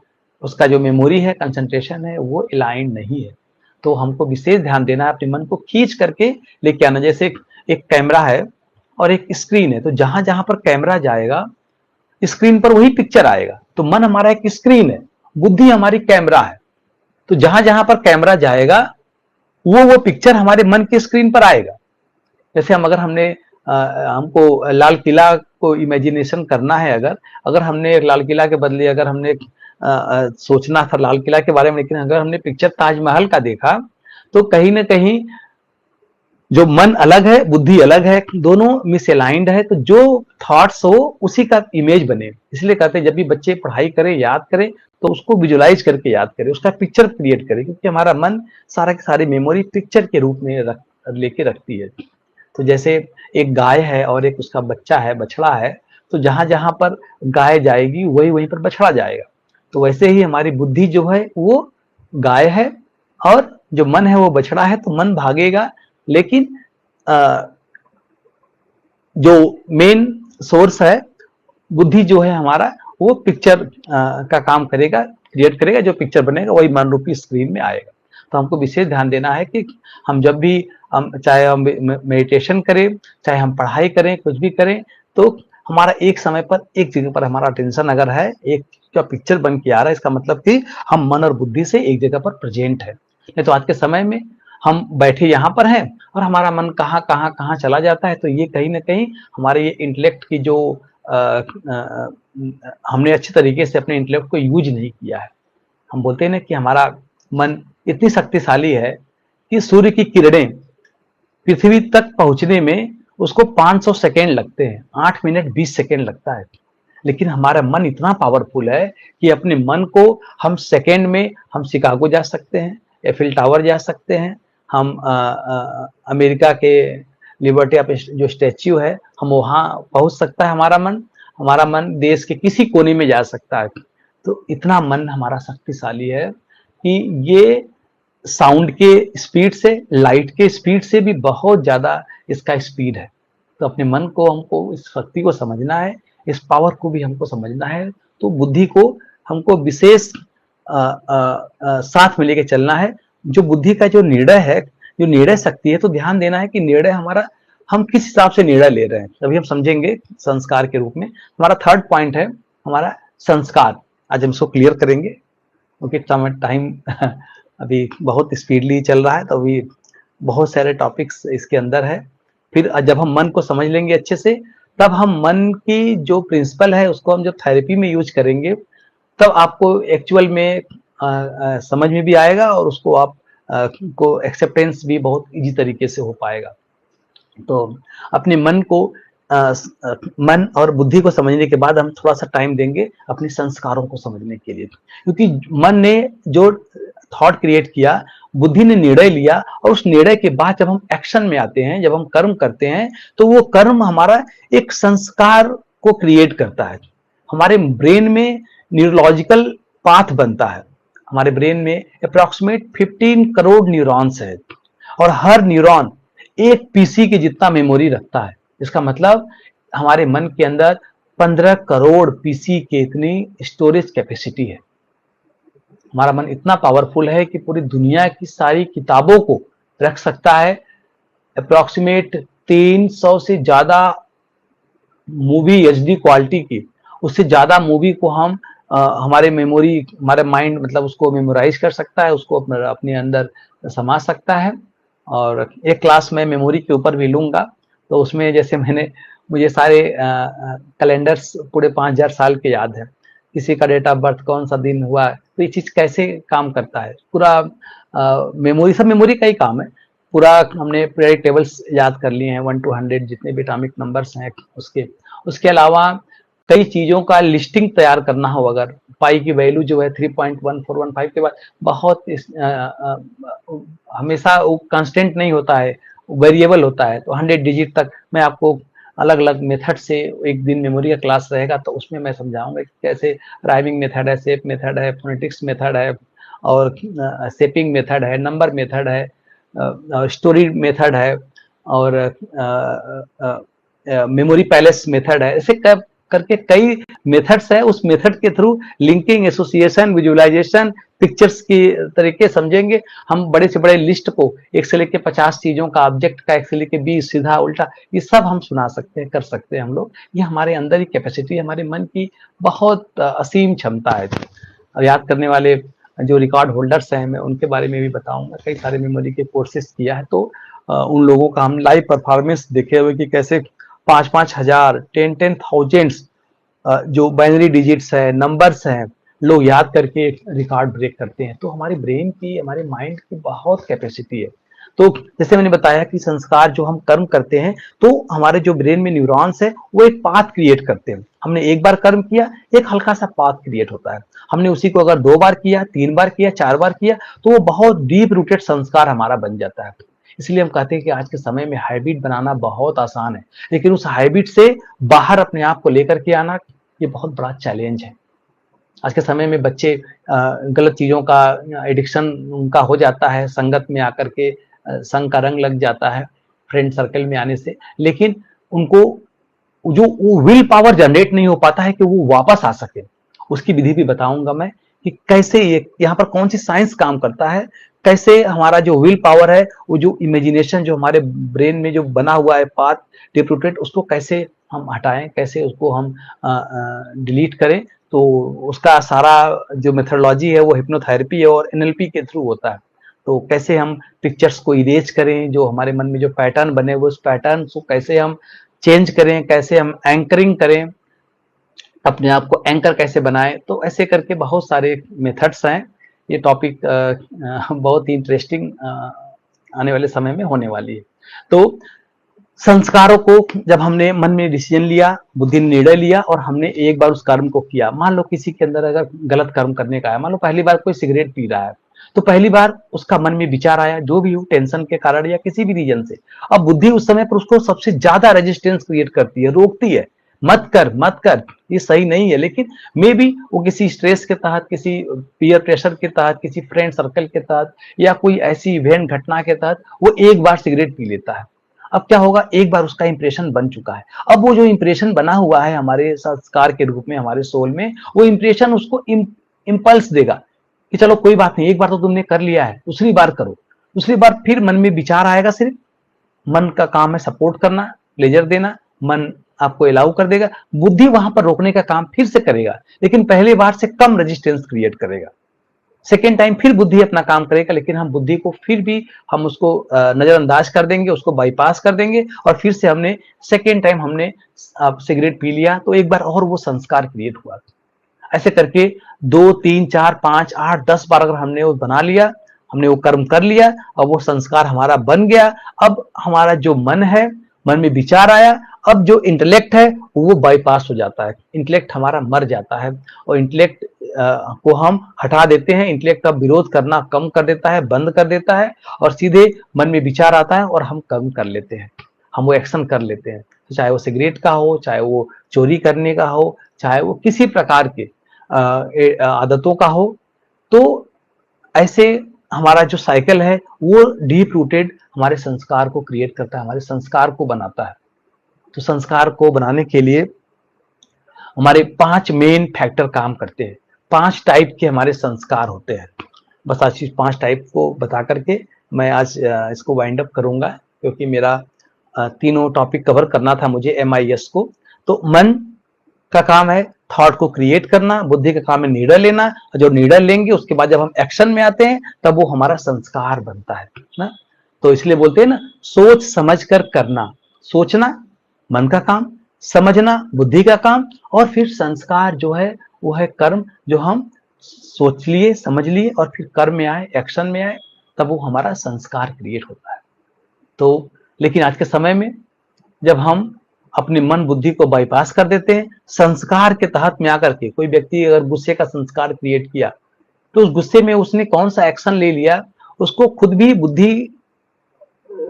उसका जो मेमोरी है, कंसंट्रेशन है, वो अलाइंड नहीं है। तो हमको विशेष ध्यान देना है, अपने मन को खींच करके लेके आना। जैसे एक कैमरा है और एक स्क्रीन है, तो जहां जहां पर कैमरा जाएगा स्क्रीन पर वही पिक्चर आएगा। तो मन हमारा एक स्क्रीन है, बुद्धि हमारी कैमरा है। तो जहां जहां पर कैमरा जाएगा वो पिक्चर हमारे मन के स्क्रीन पर आएगा। जैसे अगर हमने हमको लाल किला को इमेजिनेशन करना है, अगर अगर हमने लाल किला के बदले अगर हमने सोचना था लाल किला के बारे में, लेकिन अगर हमने पिक्चर ताजमहल का देखा, तो कहीं ना कहीं जो मन अलग है, बुद्धि अलग है, दोनों मिसअलाइंड है। तो जो थॉट्स हो उसी का इमेज बने। इसलिए कहते हैं जब भी बच्चे पढ़ाई करें, याद करें, तो उसको विजुलाइज करके याद करें, उसका पिक्चर क्रिएट करें, क्योंकि हमारा मन सारा की सारी मेमोरी पिक्चर के रूप में लेके रखती है। तो जैसे एक गाय है और एक उसका बच्चा है, बछड़ा है, तो जहां जहां पर गाय जाएगी वही वहीं पर बछड़ा जाएगा। तो वैसे ही हमारी बुद्धि जो है वो गाय है और जो मन है वो बछड़ा है। तो मन भागेगा, लेकिन जो मेन सोर्स है, बुद्धि जो है हमारा, वो पिक्चर का काम करेगा, क्रिएट करेगा, जो पिक्चर बनेगा वही मन रूपी स्क्रीन में आएगा। तो हमको विशेष ध्यान देना है कि हम जब भी चाहे हम मेडिटेशन करें, चाहे हम पढ़ाई करें, कुछ भी करें, तो हमारा एक समय पर एक जगह पर हमारा अटेंशन अगर है, एक का पिक्चर बन के आ रहा है, इसका मतलब कि हम मन और बुद्धि से एक जगह पर प्रेजेंट है। नहीं तो आज के समय में हम बैठे यहाँ पर हैं और हमारा मन कहाँ कहाँ कहाँ चला जाता है। तो ये कहीं ना कहीं हमारे ये इंटेलेक्ट की जो हमने अच्छे तरीके से अपने इंटेलेक्ट को यूज नहीं किया है। हम बोलते हैं ना कि हमारा मन इतनी शक्तिशाली है कि सूर्य की किरणें पृथ्वी तक पहुंचने में उसको 500 सेकेंड लगते हैं, 8 मिनट 20 सेकेंड लगता है। लेकिन हमारा मन इतना पावरफुल है कि अपने मन को हम सेकेंड में हम शिकागो जा सकते हैं, एफिल टावर जा सकते हैं, हम अमेरिका के लिबर्टी ऑफ जो स्टैच्यू है, हम वहां पहुंच सकता है हमारा मन देश के किसी कोने में जा सकता है। तो इतना मन हमारा शक्तिशाली है कि ये साउंड के स्पीड से, लाइट के स्पीड से भी बहुत ज्यादा इसका स्पीड है। तो अपने मन को हमको इस शक्ति को समझना है, इस पावर को भी हमको समझना है। तो बुद्धि को हमको विशेष साथ में लेके चलना है। जो बुद्धि का जो निर्णय है, जो निर्णय शक्ति है, तो ध्यान देना है कि निर्णय हमारा हम किस हिसाब से निर्णय ले रहे हैं, तभी हम समझेंगे संस्कार के रूप में। हमारा थर्ड पॉइंट है हमारा संस्कार। आज हम इसको क्लियर करेंगे क्योंकि टाइम अभी बहुत स्पीडली चल रहा है, तो अभी बहुत सारे टॉपिक्स इसके अंदर है। फिर जब हम मन को समझ लेंगे अच्छे से, तब हम मन की जो प्रिंसिपल है उसको हम जब थेरेपी में यूज करेंगे, तब आपको एक्चुअल में समझ में भी आएगा और उसको आप को एक्सेप्टेंस भी बहुत इजी तरीके से हो पाएगा। तो अपने मन को मन और बुद्धि को समझने के बाद हम थोड़ा सा टाइम देंगे अपने संस्कारों को समझने के लिए, क्योंकि मन ने जो थॉट क्रिएट किया, बुद्धि ने निर्णय लिया, और उस निर्णय के बाद जब हम एक्शन में आते हैं, जब हम कर्म करते हैं, तो वो कर्म हमारा एक संस्कार को क्रिएट करता है। हमारे ब्रेन में न्यूरोलॉजिकल पाथ बनता है। हमारे ब्रेन में अप्रोक्सीमेट 15 करोड़ न्यूरॉन्स है और हर न्यूरॉन एक पीसी के जितना मेमोरी रखता है। इसका मतलब हमारे मन के अंदर 15 करोड़ पीसी के इतनी स्टोरेज कैपेसिटी है। हमारा मन इतना पावरफुल है कि पूरी दुनिया की सारी किताबों को रख सकता है। अप्रोक्सीमेट 300 से ज्यादा मूवी एचडी क्वालिटी की, उससे ज्यादा मूवी को हम हमारे मेमोरी, हमारे माइंड मतलब उसको मेमोराइज कर सकता है, उसको अपने अंदर समा सकता है। और एक क्लास में मेमोरी के ऊपर भी लूंगा, तो उसमें जैसे मुझे सारे कैलेंडर्स पूरे 5000 साल के याद है, किसी का डेट ऑफ बर्थ कौन सा दिन हुआ, तो ये चीज कैसे काम करता है, पूरा मेमोरी, सब मेमोरी का ही काम है। पूरा हमने पीरियडिक टेबल्स याद कर लिए हैं 1 to 100 जितने भी एटॉमिक नंबर्स हैं उसके अलावा कई चीजों का लिस्टिंग तैयार करना हो, अगर पाई की वैल्यू जो है 3.1415 के बाद बहुत हमेशा वो कांस्टेंट नहीं होता है, वेरिएबल होता है। तो 100 डिजिट तक मैं आपको अलग अलग मेथड से, एक दिन मेमोरी का क्लास रहेगा तो उसमें मैं समझाऊंगा कि कैसे राइमिंग मेथड है, शेप मेथड है, फोनेटिक्स मेथड है, और शेपिंग मेथड है, नंबर मेथड है, स्टोरी मेथड है और मेमोरी पैलेस मेथड है, ऐसे करके कई मेथड्स है। उस मेथड के through linking, association, visualisation, pictures की तरीके समझेंगे हम। बड़े से बड़े लिस्ट को, एक से लेके 50 चीजों का, ऑब्जेक्ट का, एक से लेके 20, सीधा उल्टा, ये सब हम सुना सकते हैं, कर सकते हैं हम लोग। ये हमारे अंदर ही कैपेसिटी, हमारे मन की बहुत असीम क्षमता है। और याद करने वाले जो रिकॉर्ड होल्डर्स हैं, मैं उनके बारे में भी बताऊंगा। कई सारे मेमोरी के कोर्सेस किया है, तो उन लोगों का हम लाइव परफॉर्मेंस देखे हुए कि कैसे 5-5 हजार, 10-10 थाउजेंड्स जो बाइनरी डिजिट्स है, नंबर्स हैं, लोग याद करके रिकॉर्ड ब्रेक करते हैं। तो हमारे ब्रेन की, हमारे माइंड की बहुत कैपेसिटी है। तो जैसे मैंने बताया कि संस्कार जो हम कर्म करते हैं, तो हमारे जो ब्रेन में न्यूरॉन्स है वो एक पाथ क्रिएट करते हैं। हमने एक बार कर्म किया, एक हल्का सा पाथ क्रिएट होता है। हमने उसी को अगर 2 बार किया, 3 बार किया, 4 बार किया, तो वो बहुत डीप रूटेड संस्कार हमारा बन जाता है। इसलिए हम कहते हैं कि आज के समय में हैबिट बनाना बहुत आसान है, लेकिन उस हैबिट से बाहर अपने आप को लेकर के आना, ये बहुत बड़ा चैलेंज है। आज के समय में बच्चे गलत चीजों का एडिक्शन उनका हो जाता है, संगत में आकर के संग का रंग लग जाता है फ्रेंड सर्कल में आने से, लेकिन उनको जो वो विल पावर जनरेट नहीं हो पाता है कि वो वापस आ सके। उसकी विधि भी बताऊंगा मैं कि कैसे ये यहाँ पर कौन सी साइंस काम करता है, कैसे हमारा जो विल पावर है, वो जो इमेजिनेशन जो हमारे ब्रेन में जो बना हुआ है पाथ डीप रूटेड, उसको कैसे हम हटाएं, कैसे उसको हम डिलीट करें। तो उसका सारा जो मेथोडोलॉजी है वो हिप्नोथेरेपी है और एनएलपी के थ्रू होता है। तो कैसे हम पिक्चर्स को इरेज करें, जो हमारे मन में जो पैटर्न बने वो उस पैटर्न को कैसे हम चेंज करें, कैसे हम एंकरिंग करें, अपने आप को एंकर कैसे बनाएं। तो ऐसे करके बहुत सारे मेथड्स हैं। ये टॉपिक बहुत ही इंटरेस्टिंग आने वाले समय में होने वाली है। तो संस्कारों को जब हमने मन में डिसीजन लिया, बुद्धि ने निर्णय लिया और हमने एक बार उस कर्म को किया, मान लो किसी के अंदर अगर गलत कर्म करने का है, मान लो पहली बार कोई सिगरेट पी रहा है, तो पहली बार उसका मन में विचार आया, जो भी हो, टेंशन के कारण या किसी भी रीजन से। अब बुद्धि उस समय पर उसको सबसे ज्यादा रेजिस्टेंस क्रिएट करती है, रोकती है, मत कर मत कर, ये सही नहीं है। लेकिन मे बी वो किसी स्ट्रेस के तहत, किसी पीयर प्रेशर के तहत, किसी फ्रेंड सर्कल के तहत या कोई ऐसी इवेंट घटना के तहत वो एक बार सिगरेट पी लेता है। अब क्या होगा, एक बार उसका इंप्रेशन बन चुका है। अब वो जो इंप्रेशन बना हुआ है हमारे संस्कार के रूप में हमारे सोल में, वो इंप्रेशन उसको इम्पल्स देगा कि चलो कोई बात नहीं, एक बार तो तुमने कर लिया है, दूसरी बार करो। दूसरी बार फिर मन में विचार आएगा, सिर्फ मन का काम है सपोर्ट करना, प्लेजर देना, मन आपको अलाउ कर देगा। बुद्धि वहां पर रोकने का काम फिर से करेगा, लेकिन पहली बार से कम रेजिस्टेंस क्रिएट करेगा। सेकेंड टाइम फिर बुद्धि अपना काम करेगा, लेकिन हम बुद्धि को फिर भी हम उसको नजरअंदाज कर देंगे, उसको बाईपास कर देंगे और फिर से हमने सेकेंड टाइम हमने सिगरेट पी लिया, तो एक बार और वो संस्कार क्रिएट हुआ। ऐसे करके 2, 3, 4, 5, 8, 10 बार अगर हमने वो बना लिया, हमने वो कर्म कर लिया और वो संस्कार हमारा बन गया। अब हमारा जो मन है, मन में विचार आया, अब जो इंटेलेक्ट है वो बाईपास हो जाता है, इंटेलेक्ट हमारा मर जाता है और इंटेलेक्ट को हम हटा देते हैं। इंटेलेक्ट का विरोध करना कम कर देता है, बंद कर देता है और सीधे मन में विचार आता है और हम कर्म कर लेते हैं, हम वो एक्शन कर लेते हैं। तो चाहे वो सिगरेट का हो, चाहे वो चोरी करने का हो, चाहे वो किसी प्रकार के आदतों का हो। तो ऐसे हमारा जो साइकिल है वो डीप रूटेड हमारे संस्कार को क्रिएट करता है, हमारे संस्कार को बनाता है। तो संस्कार को बनाने के लिए हमारे 5 मेन फैक्टर काम करते हैं। 5 टाइप के हमारे संस्कार होते हैं। बस आज 5 टाइप को बता करके मैं आज इसको वाइंड अप करूंगा, क्योंकि मेरा तीनों टॉपिक कवर करना था मुझे MIS को। तो मन का काम है थॉट को क्रिएट करना, बुद्धि का काम है निर्णय लेना, और जो निर्णय लेंगे उसके बाद जब हम एक्शन में आते हैं तब वो हमारा संस्कार बनता है ना। तो इसलिए बोलते हैं ना, सोच समझ कर करना। सोचना मन का काम, समझना बुद्धि का काम, और फिर संस्कार जो है वो है कर्म, जो हम सोच लिए, समझ लिए और फिर कर्म में आए, एक्शन में आए, तब वो हमारा संस्कार क्रिएट होता है। तो लेकिन आज के समय में जब हम अपने मन बुद्धि को बाईपास कर देते हैं, संस्कार के तहत में आकर के, कोई व्यक्ति अगर गुस्से का संस्कार क्रिएट किया तो उस गुस्से में उसने कौन सा एक्शन ले लिया, उसको खुद भी बुद्धि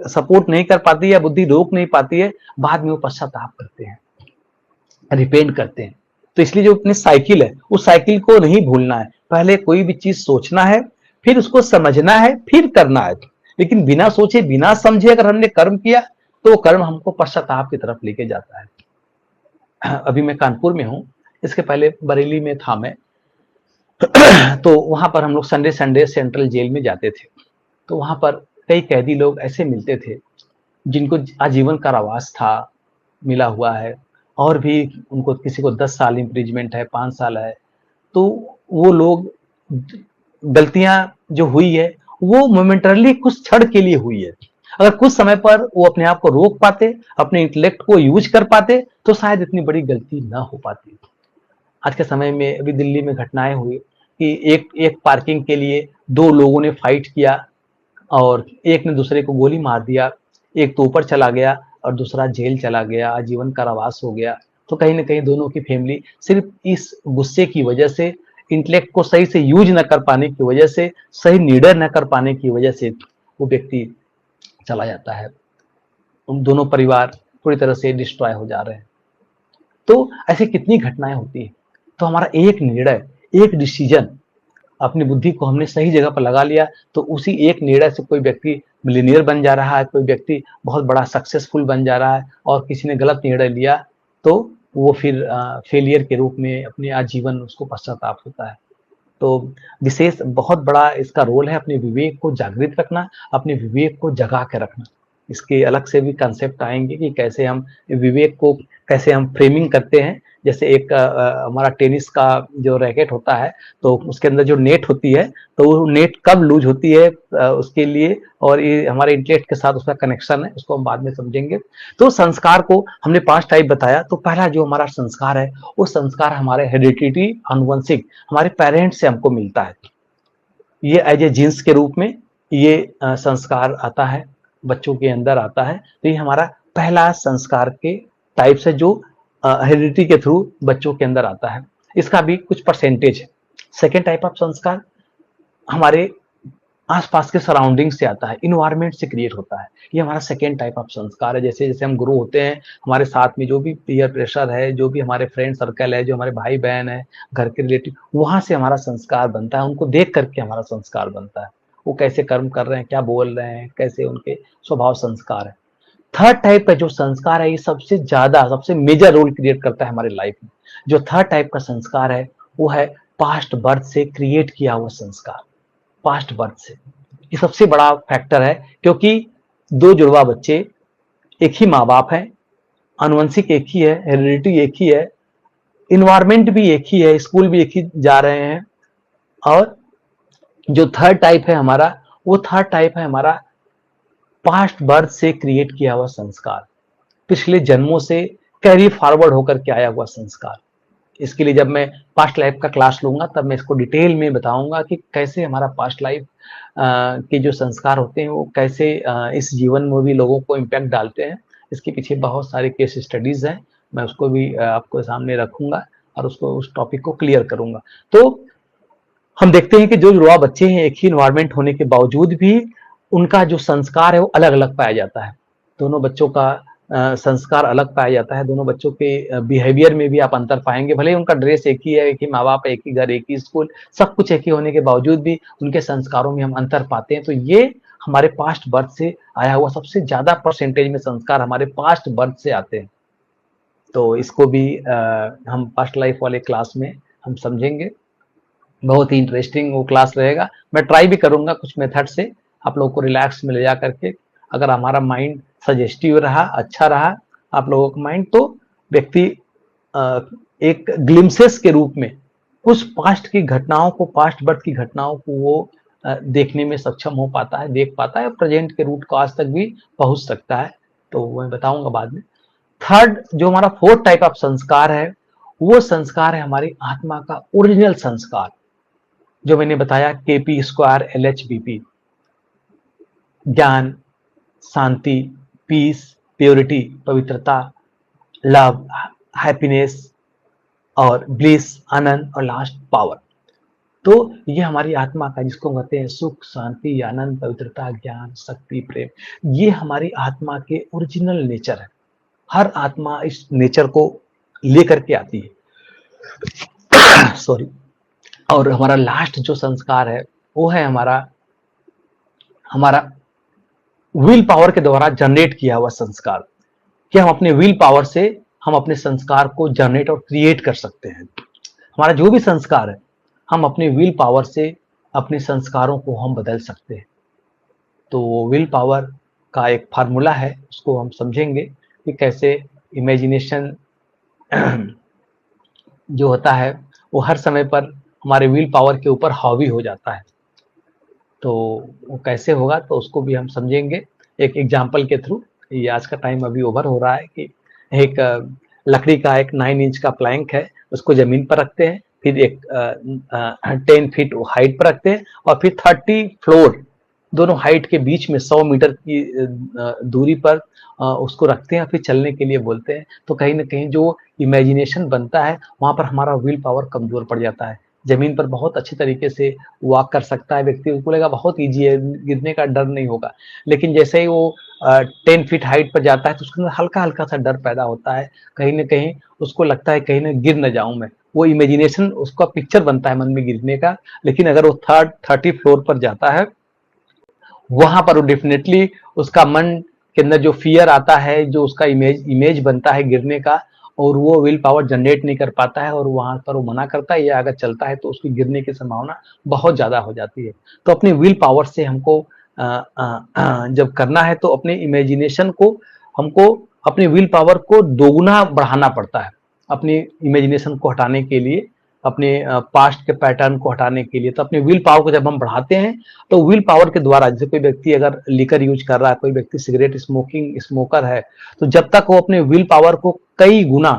सपोर्ट नहीं कर पाती या बुद्धि रोक नहीं पाती है, बाद में वो पश्चाताप करते हैं, रिपेंट करते हैं। तो इसलिए जो अपनी साइकिल है उस साइकिल को नहीं भूलना है। पहले कोई भी चीज सोचना है, फिर उसको समझना है, फिर करना है, लेकिन बिना सोचे बिना समझे अगर हमने कर्म किया तो वो कर्म हमको पश्चाताप की तरफ लेके जाता है। अभी मैं कानपुर में हूँ, इसके पहले बरेली में था मैं। तो वहां पर हम लोग संडे संडे सेंट्रल जेल में जाते थे। तो वहां पर कई कैदी लोग ऐसे मिलते थे जिनको आजीवन कारावास था, मिला हुआ है, और भी उनको किसी को 10 साल इम्प्रिजमेंट है, 5 साल है। तो वो लोग, गलतियां जो हुई है वो मोमेंटरली कुछ क्षण के लिए हुई है। अगर कुछ समय पर वो अपने आप को रोक पाते, अपने इंटेलेक्ट को यूज कर पाते, तो शायद इतनी बड़ी गलती ना हो पाती। आज के समय में अभी दिल्ली में घटनाएं हुई कि एक एक पार्किंग के लिए दो लोगों ने फाइट किया और एक ने दूसरे को गोली मार दिया। एक तो ऊपर चला गया और दूसरा जेल चला गया, आजीवन कारावास हो गया। तो कहीं ना कहीं दोनों की फैमिली सिर्फ इस गुस्से की वजह से, इंटेलेक्ट को सही से यूज न कर पाने की वजह से, सही निर्णय न कर पाने की वजह से वो व्यक्ति चला जाता है। उन दोनों परिवार पूरी तरह से डिस्ट्रॉय हो जा रहे हैं। तो ऐसी कितनी घटनाएं होती है। तो हमारा एक निर्णय, एक डिसीजन, अपनी बुद्धि को हमने सही जगह पर लगा लिया, तो उसी एक निर्णय से कोई व्यक्ति मिलीनियर बन जा रहा है, कोई व्यक्ति बहुत बड़ा सक्सेसफुल बन जा रहा है। और किसी ने गलत निर्णय लिया तो वो फिर फेलियर के रूप में अपने आजीवन उसको पश्चाताप होता है। तो विशेष बहुत बड़ा इसका रोल है अपने विवेक को जागृत रखना, अपने विवेक को जगा के रखना। इसके अलग से भी कंसेप्ट आएंगे कि कैसे हम विवेक को, कैसे हम फ्रेमिंग करते हैं। जैसे एक हमारा टेनिस का जो रैकेट होता है, तो उसके अंदर जो नेट होती है, तो वो नेट कब लूज होती है उसके लिए, और ये हमारे इंटेलेक्ट के साथ उसका कनेक्शन है, उसको हम बाद में समझेंगे। तो संस्कार को हमने 5 टाइप बताया। तो पहला जो हमारा संस्कार है, वो संस्कार हमारे हेरिडिटी, आनुवंशिक, हमारे पेरेंट्स से हमको मिलता है। ये एज ए जीन्स के रूप में ये संस्कार आता है, बच्चों के अंदर आता है। तो ये हमारा पहला संस्कार के टाइप से जो हेरिडिटी के थ्रू बच्चों के अंदर आता है। इसका भी कुछ परसेंटेज है। सेकेंड टाइप ऑफ संस्कार हमारे आसपास के सराउंडिंग से आता है, इन्वायरमेंट से क्रिएट होता है। ये हमारा सेकेंड टाइप ऑफ संस्कार है। जैसे जैसे हम ग्रो होते हैं, हमारे साथ में जो भी पीयर प्रेशर है, जो भी हमारे फ्रेंड सर्कल है, जो हमारे भाई बहन है, घर के रिलेटिव, वहां से हमारा संस्कार बनता है। उनको देख करके हमारा संस्कार बनता है। वो कैसे कर्म कर रहे हैं, क्या बोल रहे हैं, कैसे उनके स्वभाव संस्कार है। थर्ड टाइप का जो संस्कार है, ये सबसे ज्यादा, सबसे मेजर रोल क्रिएट करता है हमारे लाइफ में। जो थर्ड टाइप का संस्कार है, वो है पास्ट बर्थ से क्रिएट किया हुआ संस्कार। पास्ट बर्थ से, ये सबसे बड़ा फैक्टर है। क्योंकि दो जुड़वा बच्चे, एक ही माँ बाप है, आनुवंशिक एक ही है, हेरिडिटी एक ही है, इन्वायरमेंट भी एक ही है, स्कूल भी एक ही जा रहे हैं। और जो थर्ड टाइप है हमारा, वो थर्ड टाइप है हमारा पास्ट बर्थ से क्रिएट किया हुआ संस्कार, पिछले जन्मों से कैरी फॉरवर्ड होकर के आया हुआ संस्कार। इसके लिए जब मैं पास्ट लाइफ का क्लास लूंगा तब मैं इसको डिटेल में बताऊंगा कि कैसे हमारा पास्ट लाइफ के जो संस्कार होते हैं वो कैसे इस जीवन में भी लोगों को इम्पैक्ट डालते हैं। इसके पीछे बहुत सारे केस स्टडीज हैं, मैं उसको भी आपको सामने रखूंगा और उसको, उस टॉपिक को क्लियर करूंगा। तो हम देखते हैं कि जो जुड़वा बच्चे हैं, एक ही इन्वायरमेंट होने के बावजूद भी उनका जो संस्कार है वो अलग अलग पाया जाता है। दोनों बच्चों का संस्कार अलग पाया जाता है। दोनों बच्चों के बिहेवियर में भी आप अंतर पाएंगे। भले ही उनका ड्रेस एक ही है, एक ही माँ बाप, एक ही घर, एक ही स्कूल, सब कुछ एक ही होने के बावजूद भी उनके संस्कारों में हम अंतर पाते हैं। तो ये हमारे पास्ट बर्थ से आया हुआ, सबसे ज्यादा परसेंटेज में संस्कार हमारे पास्ट बर्थ से आते हैं। तो इसको भी हम पास्ट लाइफ वाले क्लास में हम समझेंगे। बहुत ही इंटरेस्टिंग वो क्लास रहेगा। मैं ट्राई भी करूंगा कुछ मेथड से आप लोगों को रिलैक्स में ले जा करके। अगर हमारा माइंड सजेस्टिव रहा, अच्छा रहा आप लोगों का माइंड, तो व्यक्ति एक ग्लिम्सेस के रूप में उस पास्ट की घटनाओं को, पास्ट बर्थ की घटनाओं को वो देखने में सक्षम हो पाता है, देख पाता है, प्रेजेंट के रूट कॉज तक भी पहुंच सकता है। तो मैं बताऊंगा बाद में। थर्ड जो हमारा फोर्थ टाइप ऑफ संस्कार है, वो संस्कार है हमारी आत्मा का ओरिजिनल संस्कार, जो मैंने बताया KP स्क्वायर LHBP, ज्ञान, शांति, पीस, प्योरिटी, पवित्रता, लव, हैप्पीनेस और ब्लिस, आनंद, और लास्ट पावर। तो ये हमारी आत्मा का, जिसको कहते हैं सुख, शांति, आनंद, पवित्रता, ज्ञान, शक्ति, प्रेम, ये हमारी आत्मा के ओरिजिनल नेचर है। हर आत्मा इस नेचर को लेकर के आती है। सॉरी। और हमारा लास्ट जो संस्कार है वो है हमारा हमारा विल पावर के द्वारा जनरेट किया हुआ संस्कार, कि हम अपने विल पावर से हम अपने संस्कार को जनरेट और क्रिएट कर सकते हैं। हमारा जो भी संस्कार है, हम अपने विल पावर से अपने संस्कारों को हम बदल सकते हैं। तो विल पावर का एक फार्मूला है, उसको हम समझेंगे कि कैसे इमेजिनेशन जो होता है वो हर समय पर हमारे विल पावर के ऊपर हावी हो जाता है। तो वो कैसे होगा, तो उसको भी हम समझेंगे एक एग्जाम्पल के थ्रू। ये आज का टाइम अभी ओवर हो रहा है कि एक लकड़ी का एक 9 इंच का प्लैंक है, उसको जमीन पर रखते हैं, फिर एक 10 फीट हाइट पर रखते हैं, और फिर 30 फ्लोर दोनों हाइट के बीच में 100 मीटर की दूरी पर उसको रखते हैं, फिर चलने के लिए बोलते हैं। तो कहीं ना कहीं जो इमेजिनेशन बनता है, वहां पर हमारा विल पावर कमजोर पड़ जाता है। जमीन पर बहुत अच्छे तरीके से वॉक कर सकता है व्यक्ति, उसको लगेगा बहुत ईजी है, गिरने का डर नहीं होगा। लेकिन जैसे ही वो 10 फीट हाइट पर जाता है, तो उसके अंदर हल्का हल्का सा डर पैदा होता है। कहीं ना कहीं उसको लगता है कहीं ना गिर न जाऊं मैं, वो इमेजिनेशन उसका पिक्चर बनता है मन में गिरने का। लेकिन अगर वो 30 फ्लोर पर जाता है, वहां पर वो डेफिनेटली उसका मन के अंदर जो फियर आता है, जो उसका इमेज बनता है गिरने का, और वो विल पावर जनरेट नहीं कर पाता है, और वहां पर वो मना करता है, या अगर चलता है तो उसकी गिरने की संभावना बहुत ज्यादा हो जाती है। तो अपने विल पावर से हमको जब करना है, तो अपने इमेजिनेशन को हमको अपने विल पावर को दोगुना बढ़ाना पड़ता है, अपनी इमेजिनेशन को हटाने के लिए, अपने पास्ट के पैटर्न को हटाने के लिए। तो अपने विल पावर को जब हम बढ़ाते हैं, तो विल पावर के द्वारा, जैसे कोई व्यक्ति अगर लिकर यूज कर रहा है, कोई व्यक्ति सिगरेट स्मोकर है, तो जब तक वो अपने विल पावर को कई गुना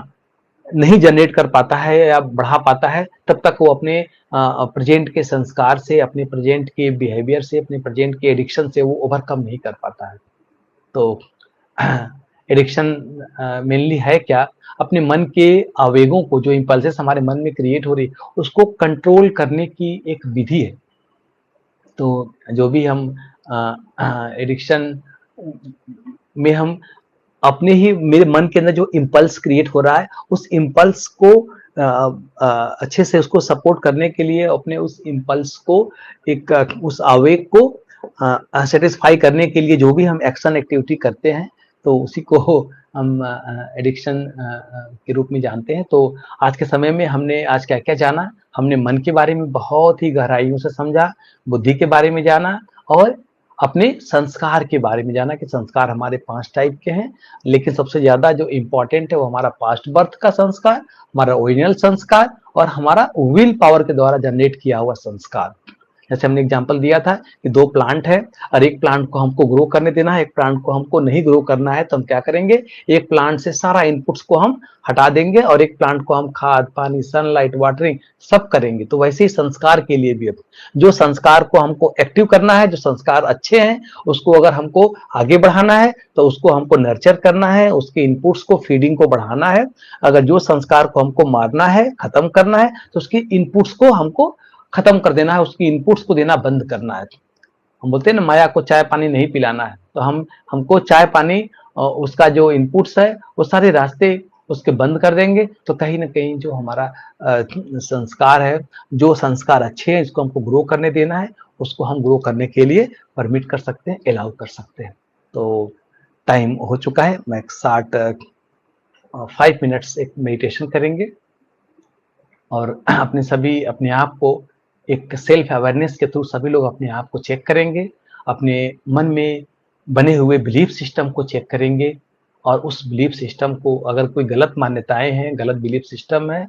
नहीं जनरेट कर पाता है या बढ़ा पाता है, तब तक वो अपने प्रेजेंट के संस्कार से, अपने प्रेजेंट के बिहेवियर से, अपने प्रेजेंट के एडिक्शन से वो ओवरकम नहीं कर पाता है। तो एडिक्शन मेनली है क्या? अपने मन के आवेगों को, जो इंपल्सेस हमारे मन में क्रिएट हो रही, उसको कंट्रोल करने की एक विधि है। तो जो भी हम एडिक्शन में हम अपने ही, मेरे मन के अंदर जो इम्पल्स क्रिएट हो रहा है, उस इम्पल्स को अच्छे से उसको सपोर्ट करने के लिए, अपने उस इम्पल्स को एक उस आवेग को सेटिस्फाई करने के लिए जो भी हम एक्शन एक्टिविटी करते हैं, तो उसी को हम एडिक्शन के रूप में जानते हैं। तो आज के समय में हमने आज क्या क्या जाना, हमने मन के बारे में बहुत ही गहराइयों से समझा, बुद्धि के बारे में जाना, और अपने संस्कार के बारे में जाना कि संस्कार हमारे 5 टाइप के हैं। लेकिन सबसे ज्यादा जो इम्पोर्टेंट है वो हमारा पास्ट बर्थ का संस्कार, हमारा ओरिजिनल संस्कार, और हमारा विल पावर के द्वारा जनरेट किया हुआ संस्कार। जैसे हमने एग्जांपल दिया था कि 2 प्लांट है, और एक प्लांट को हमको ग्रो करने देना है, एक प्लांट को हमको नहीं ग्रो करना है, तो हम क्या करेंगे, एक प्लांट से सारा इनपुट्स को हम हटा देंगे, और एक प्लांट को हम खाद पानी सनलाइट वाटरिंग सब करेंगे। तो वैसे ही संस्कार के लिए भी, अब जो संस्कार को हमको एक्टिव करना है, जो संस्कार अच्छे हैं उसको अगर हमको आगे बढ़ाना है, तो उसको हमको नर्चर करना है, उसके इनपुट्स को, फीडिंग को बढ़ाना है। अगर जो संस्कार को हमको मारना है, खत्म करना है, तो उसकी इनपुट्स को हमको खत्म कर देना है, उसकी इनपुट्स को देना बंद करना है। हम बोलते हैं ना, माया को चाय पानी नहीं पिलाना है, तो हमको चाय पानी उसका जो इनपुट्स है वो सारे रास्ते उसके बंद कर देंगे। तो कहीं ना कहीं जो हमारा संस्कार है, जो संस्कार अच्छे हैं, इसको हमको ग्रो करने देना है, उसको हम ग्रो करने के लिए परमिट कर सकते हैं, अलाउ कर सकते हैं। तो टाइम हो चुका है, मैं 5 मिनट्स एक मेडिटेशन करेंगे, और अपने सभी अपने आप को एक सेल्फ अवेयरनेस के थ्रू सभी लोग अपने आप को चेक करेंगे, अपने मन में बने हुए बिलीफ सिस्टम को चेक करेंगे, और उस बिलीफ सिस्टम को, अगर कोई गलत मान्यताएं हैं, गलत बिलीफ सिस्टम है,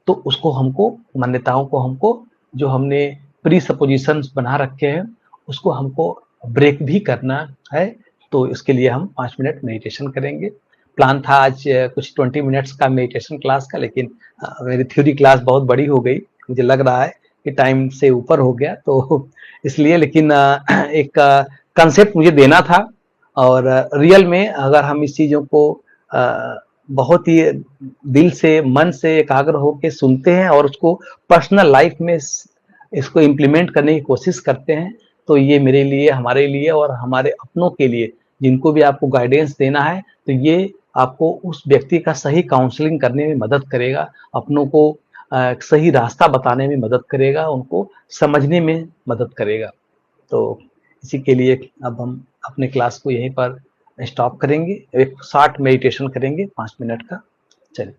तो उसको हमको, मान्यताओं को हमको, जो हमने प्री सपोजिशंस बना रखे हैं, उसको हमको ब्रेक भी करना है। तो इसके लिए हम 5 मिनट मेडिटेशन करेंगे। प्लान था आज कुछ 20 मिनट्स का मेडिटेशन क्लास का, लेकिन मेरी थ्योरी क्लास बहुत बड़ी हो गई, मुझे लग रहा है कि टाइम से ऊपर हो गया, तो इसलिए। लेकिन एक कंसेप्ट मुझे देना था, और रियल में अगर हम इस चीज़ों को बहुत ही दिल से, मन से एकाग्र होकर सुनते हैं, और उसको पर्सनल लाइफ में इसको इम्प्लीमेंट करने की कोशिश करते हैं, तो ये मेरे लिए, हमारे लिए, और हमारे अपनों के लिए, जिनको भी आपको गाइडेंस देना है, तो ये आपको उस व्यक्ति का सही काउंसलिंग करने में मदद करेगा, अपनों को सही रास्ता बताने में मदद करेगा, उनको समझने में मदद करेगा। तो इसी के लिए अब हम अपने क्लास को यहीं पर स्टॉप करेंगे, एक शॉर्ट मेडिटेशन करेंगे 5 मिनट का। चलिए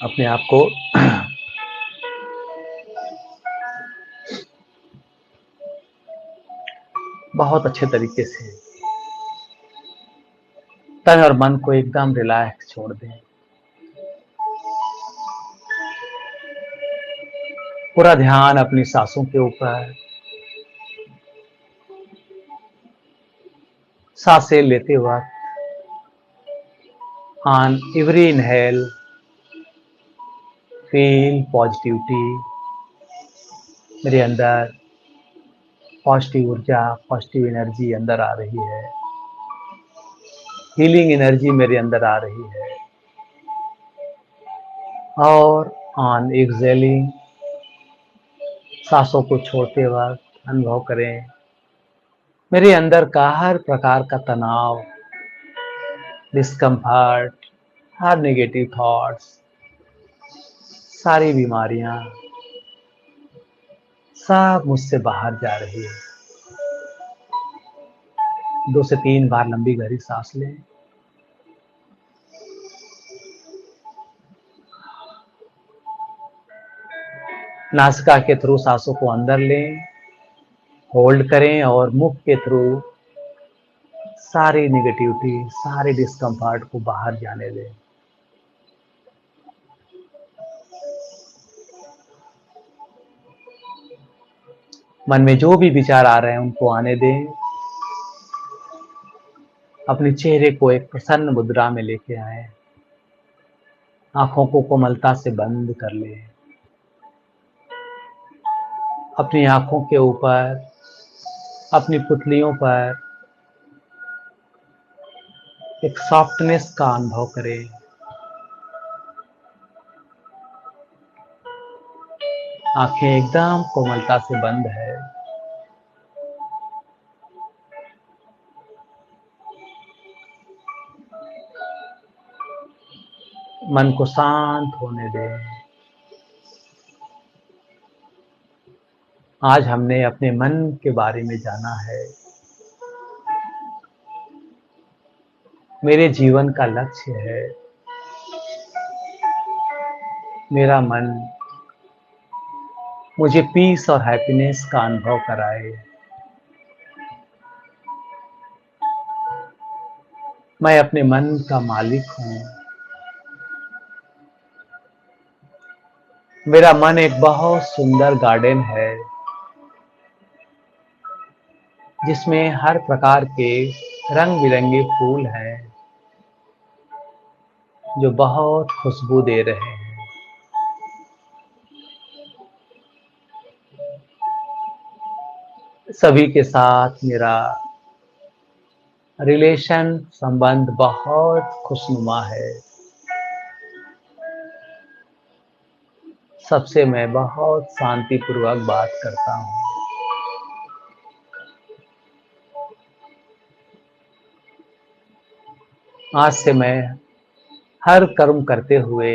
अपने आप को बहुत अच्छे तरीके से तन और मन को एकदम रिलैक्स छोड़ दें। पूरा ध्यान अपनी सांसों के ऊपर, सांसें लेते वक्त on every inhale feel positivity, मेरे अंदर पॉजिटिव ऊर्जा, पॉजिटिव एनर्जी अंदर आ रही है, हीलिंग एनर्जी मेरे अंदर आ रही है। और ऑन एक्सहेलिंग, सांसों को छोड़ते वक्त अनुभव करें मेरे अंदर का हर प्रकार का तनाव, डिस्कम्फर्ट, हर नेगेटिव थॉट्स, सारी बीमारियां सब मुझसे बाहर जा रही है। 2 से 3 बार लंबी गहरी सांस लें। नासिका के थ्रू सांसों को अंदर लें, होल्ड करें और मुख के थ्रू सारी नेगेटिविटी, सारे डिस्कम्फर्ट को बाहर जाने दें। मन में जो भी विचार आ रहे हैं उनको आने दें। अपने चेहरे को एक प्रसन्न मुद्रा में लेके आए, आंखों को कोमलता से बंद कर लें। अपनी आंखों के ऊपर, अपनी पुतलियों पर एक सॉफ्टनेस का अनुभव करें। आंखें एकदम कोमलता से बंद है। मन को शांत होने दें। आज हमने अपने मन के बारे में जाना है। मेरे जीवन का लक्ष्य है मेरा मन मुझे पीस और हैप्पीनेस का अनुभव कराए। मैं अपने मन का मालिक हूँ। मेरा मन एक बहुत सुंदर गार्डन है जिसमें हर प्रकार के रंग बिरंगे फूल हैं जो बहुत खुशबू दे रहे हैं। सभी के साथ मेरा रिलेशन, संबंध बहुत खुशनुमा है। सबसे मैं बहुत शांतिपूर्वक बात करता हूँ। आज से मैं हर कर्म करते हुए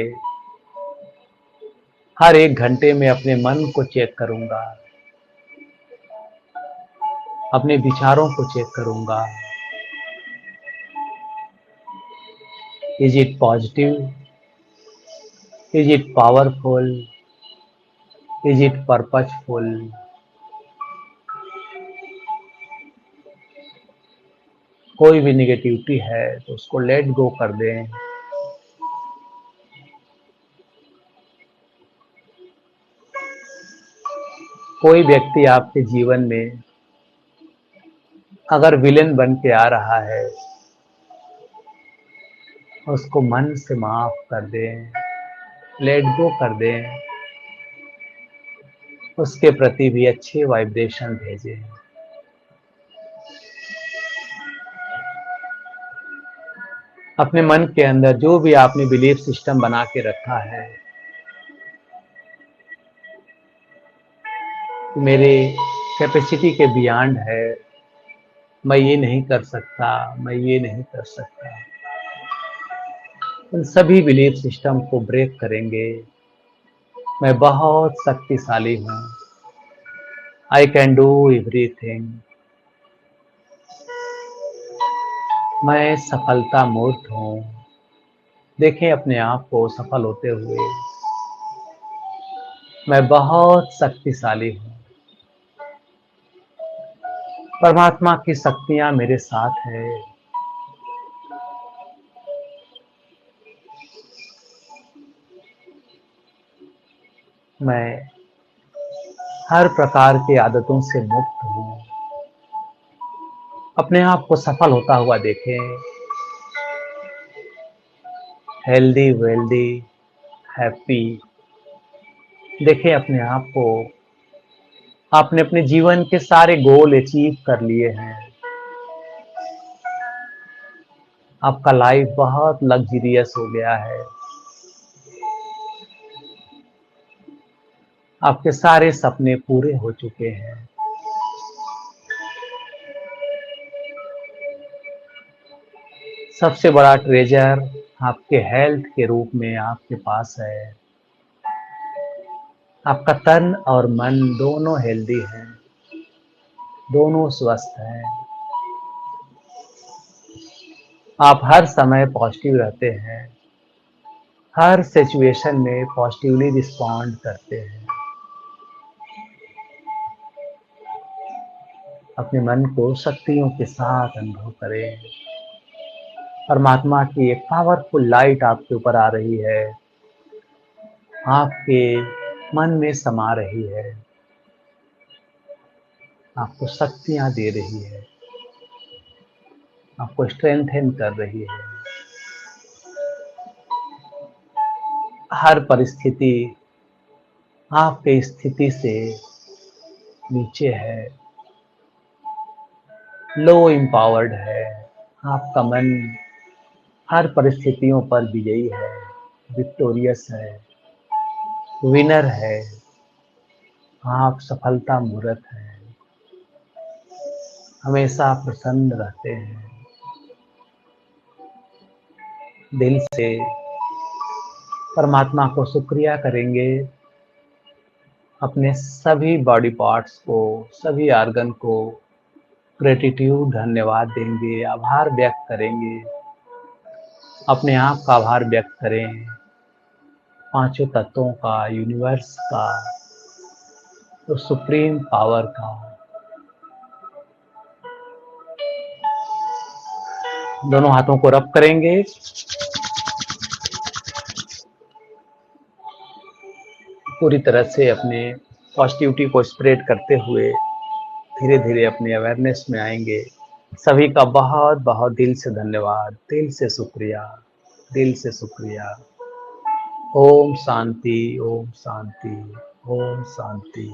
हर 1 घंटे में अपने मन को चेक करूंगा, अपने विचारों को चेक करूंगा। Is it positive? Is it powerful? Is it purposeful? कोई भी निगेटिविटी है तो उसको लेट गो कर दें। कोई व्यक्ति आपके जीवन में अगर विलेन बन के आ रहा है, उसको मन से माफ कर दें, लेट गो कर दें, उसके प्रति भी अच्छे वाइब्रेशन भेजें। अपने मन के अंदर जो भी आपने बिलीफ सिस्टम बना के रखा है, मेरे कैपेसिटी के बियॉन्ड है, मैं ये नहीं कर सकता, मैं ये नहीं कर सकता, उन सभी बिलीफ सिस्टम को ब्रेक करेंगे। मैं बहुत शक्तिशाली हूँ। I can do everything. मैं सफलता मूर्त हूँ। देखें अपने आप को सफल होते हुए। मैं बहुत शक्तिशाली हूँ। परमात्मा की शक्तियाँ मेरे साथ है। मैं हर प्रकार की आदतों से मुक्त हूँ। अपने आप को सफल होता हुआ देखें। Healthy, wealthy, happy. देखें अपने आप को। आपने अपने जीवन के सारे गोल अचीव कर लिए हैं। आपका लाइफ बहुत लग्जरियस हो गया है। आपके सारे सपने पूरे हो चुके हैं। सबसे बड़ा ट्रेजर आपके हेल्थ के रूप में आपके पास है। आपका तन और मन दोनों हेल्दी हैं, दोनों स्वस्थ हैं। आप हर समय पॉजिटिव रहते हैं। हर सिचुएशन में पॉजिटिवली रिस्पॉन्ड करते हैं। अपने मन को शक्तियों के साथ अनुभव करें। परमात्मा की एक पावरफुल लाइट आपके ऊपर आ रही है, आपके मन में समा रही है, आपको शक्तियां दे रही है, आपको स्ट्रेंथन कर रही है। हर परिस्थिति आपके स्थिति से नीचे है, लो एम्पावर्ड है। आपका मन हर परिस्थितियों पर विजयी है, विक्टोरियस है, विनर है। आप सफलता मूर्त हैं, हमेशा प्रसन्न रहते हैं। दिल से परमात्मा को शुक्रिया करेंगे। अपने सभी बॉडी पार्ट्स को, सभी ऑर्गन को ग्रेटिट्यूड धन्यवाद देंगे, आभार व्यक्त करेंगे। अपने आप का आभार व्यक्त करें, पांचों तत्वों का, यूनिवर्स का, तो सुप्रीम पावर का। दोनों हाथों को रब करेंगे। पूरी तरह से अपने पॉजिटिविटी को स्प्रेड करते हुए धीरे धीरे अपने अवेयरनेस में आएंगे। सभी का बहुत बहुत दिल से धन्यवाद, दिल से शुक्रिया, दिल से शुक्रिया। ओम शांति, ओम शांति, ओम शांति।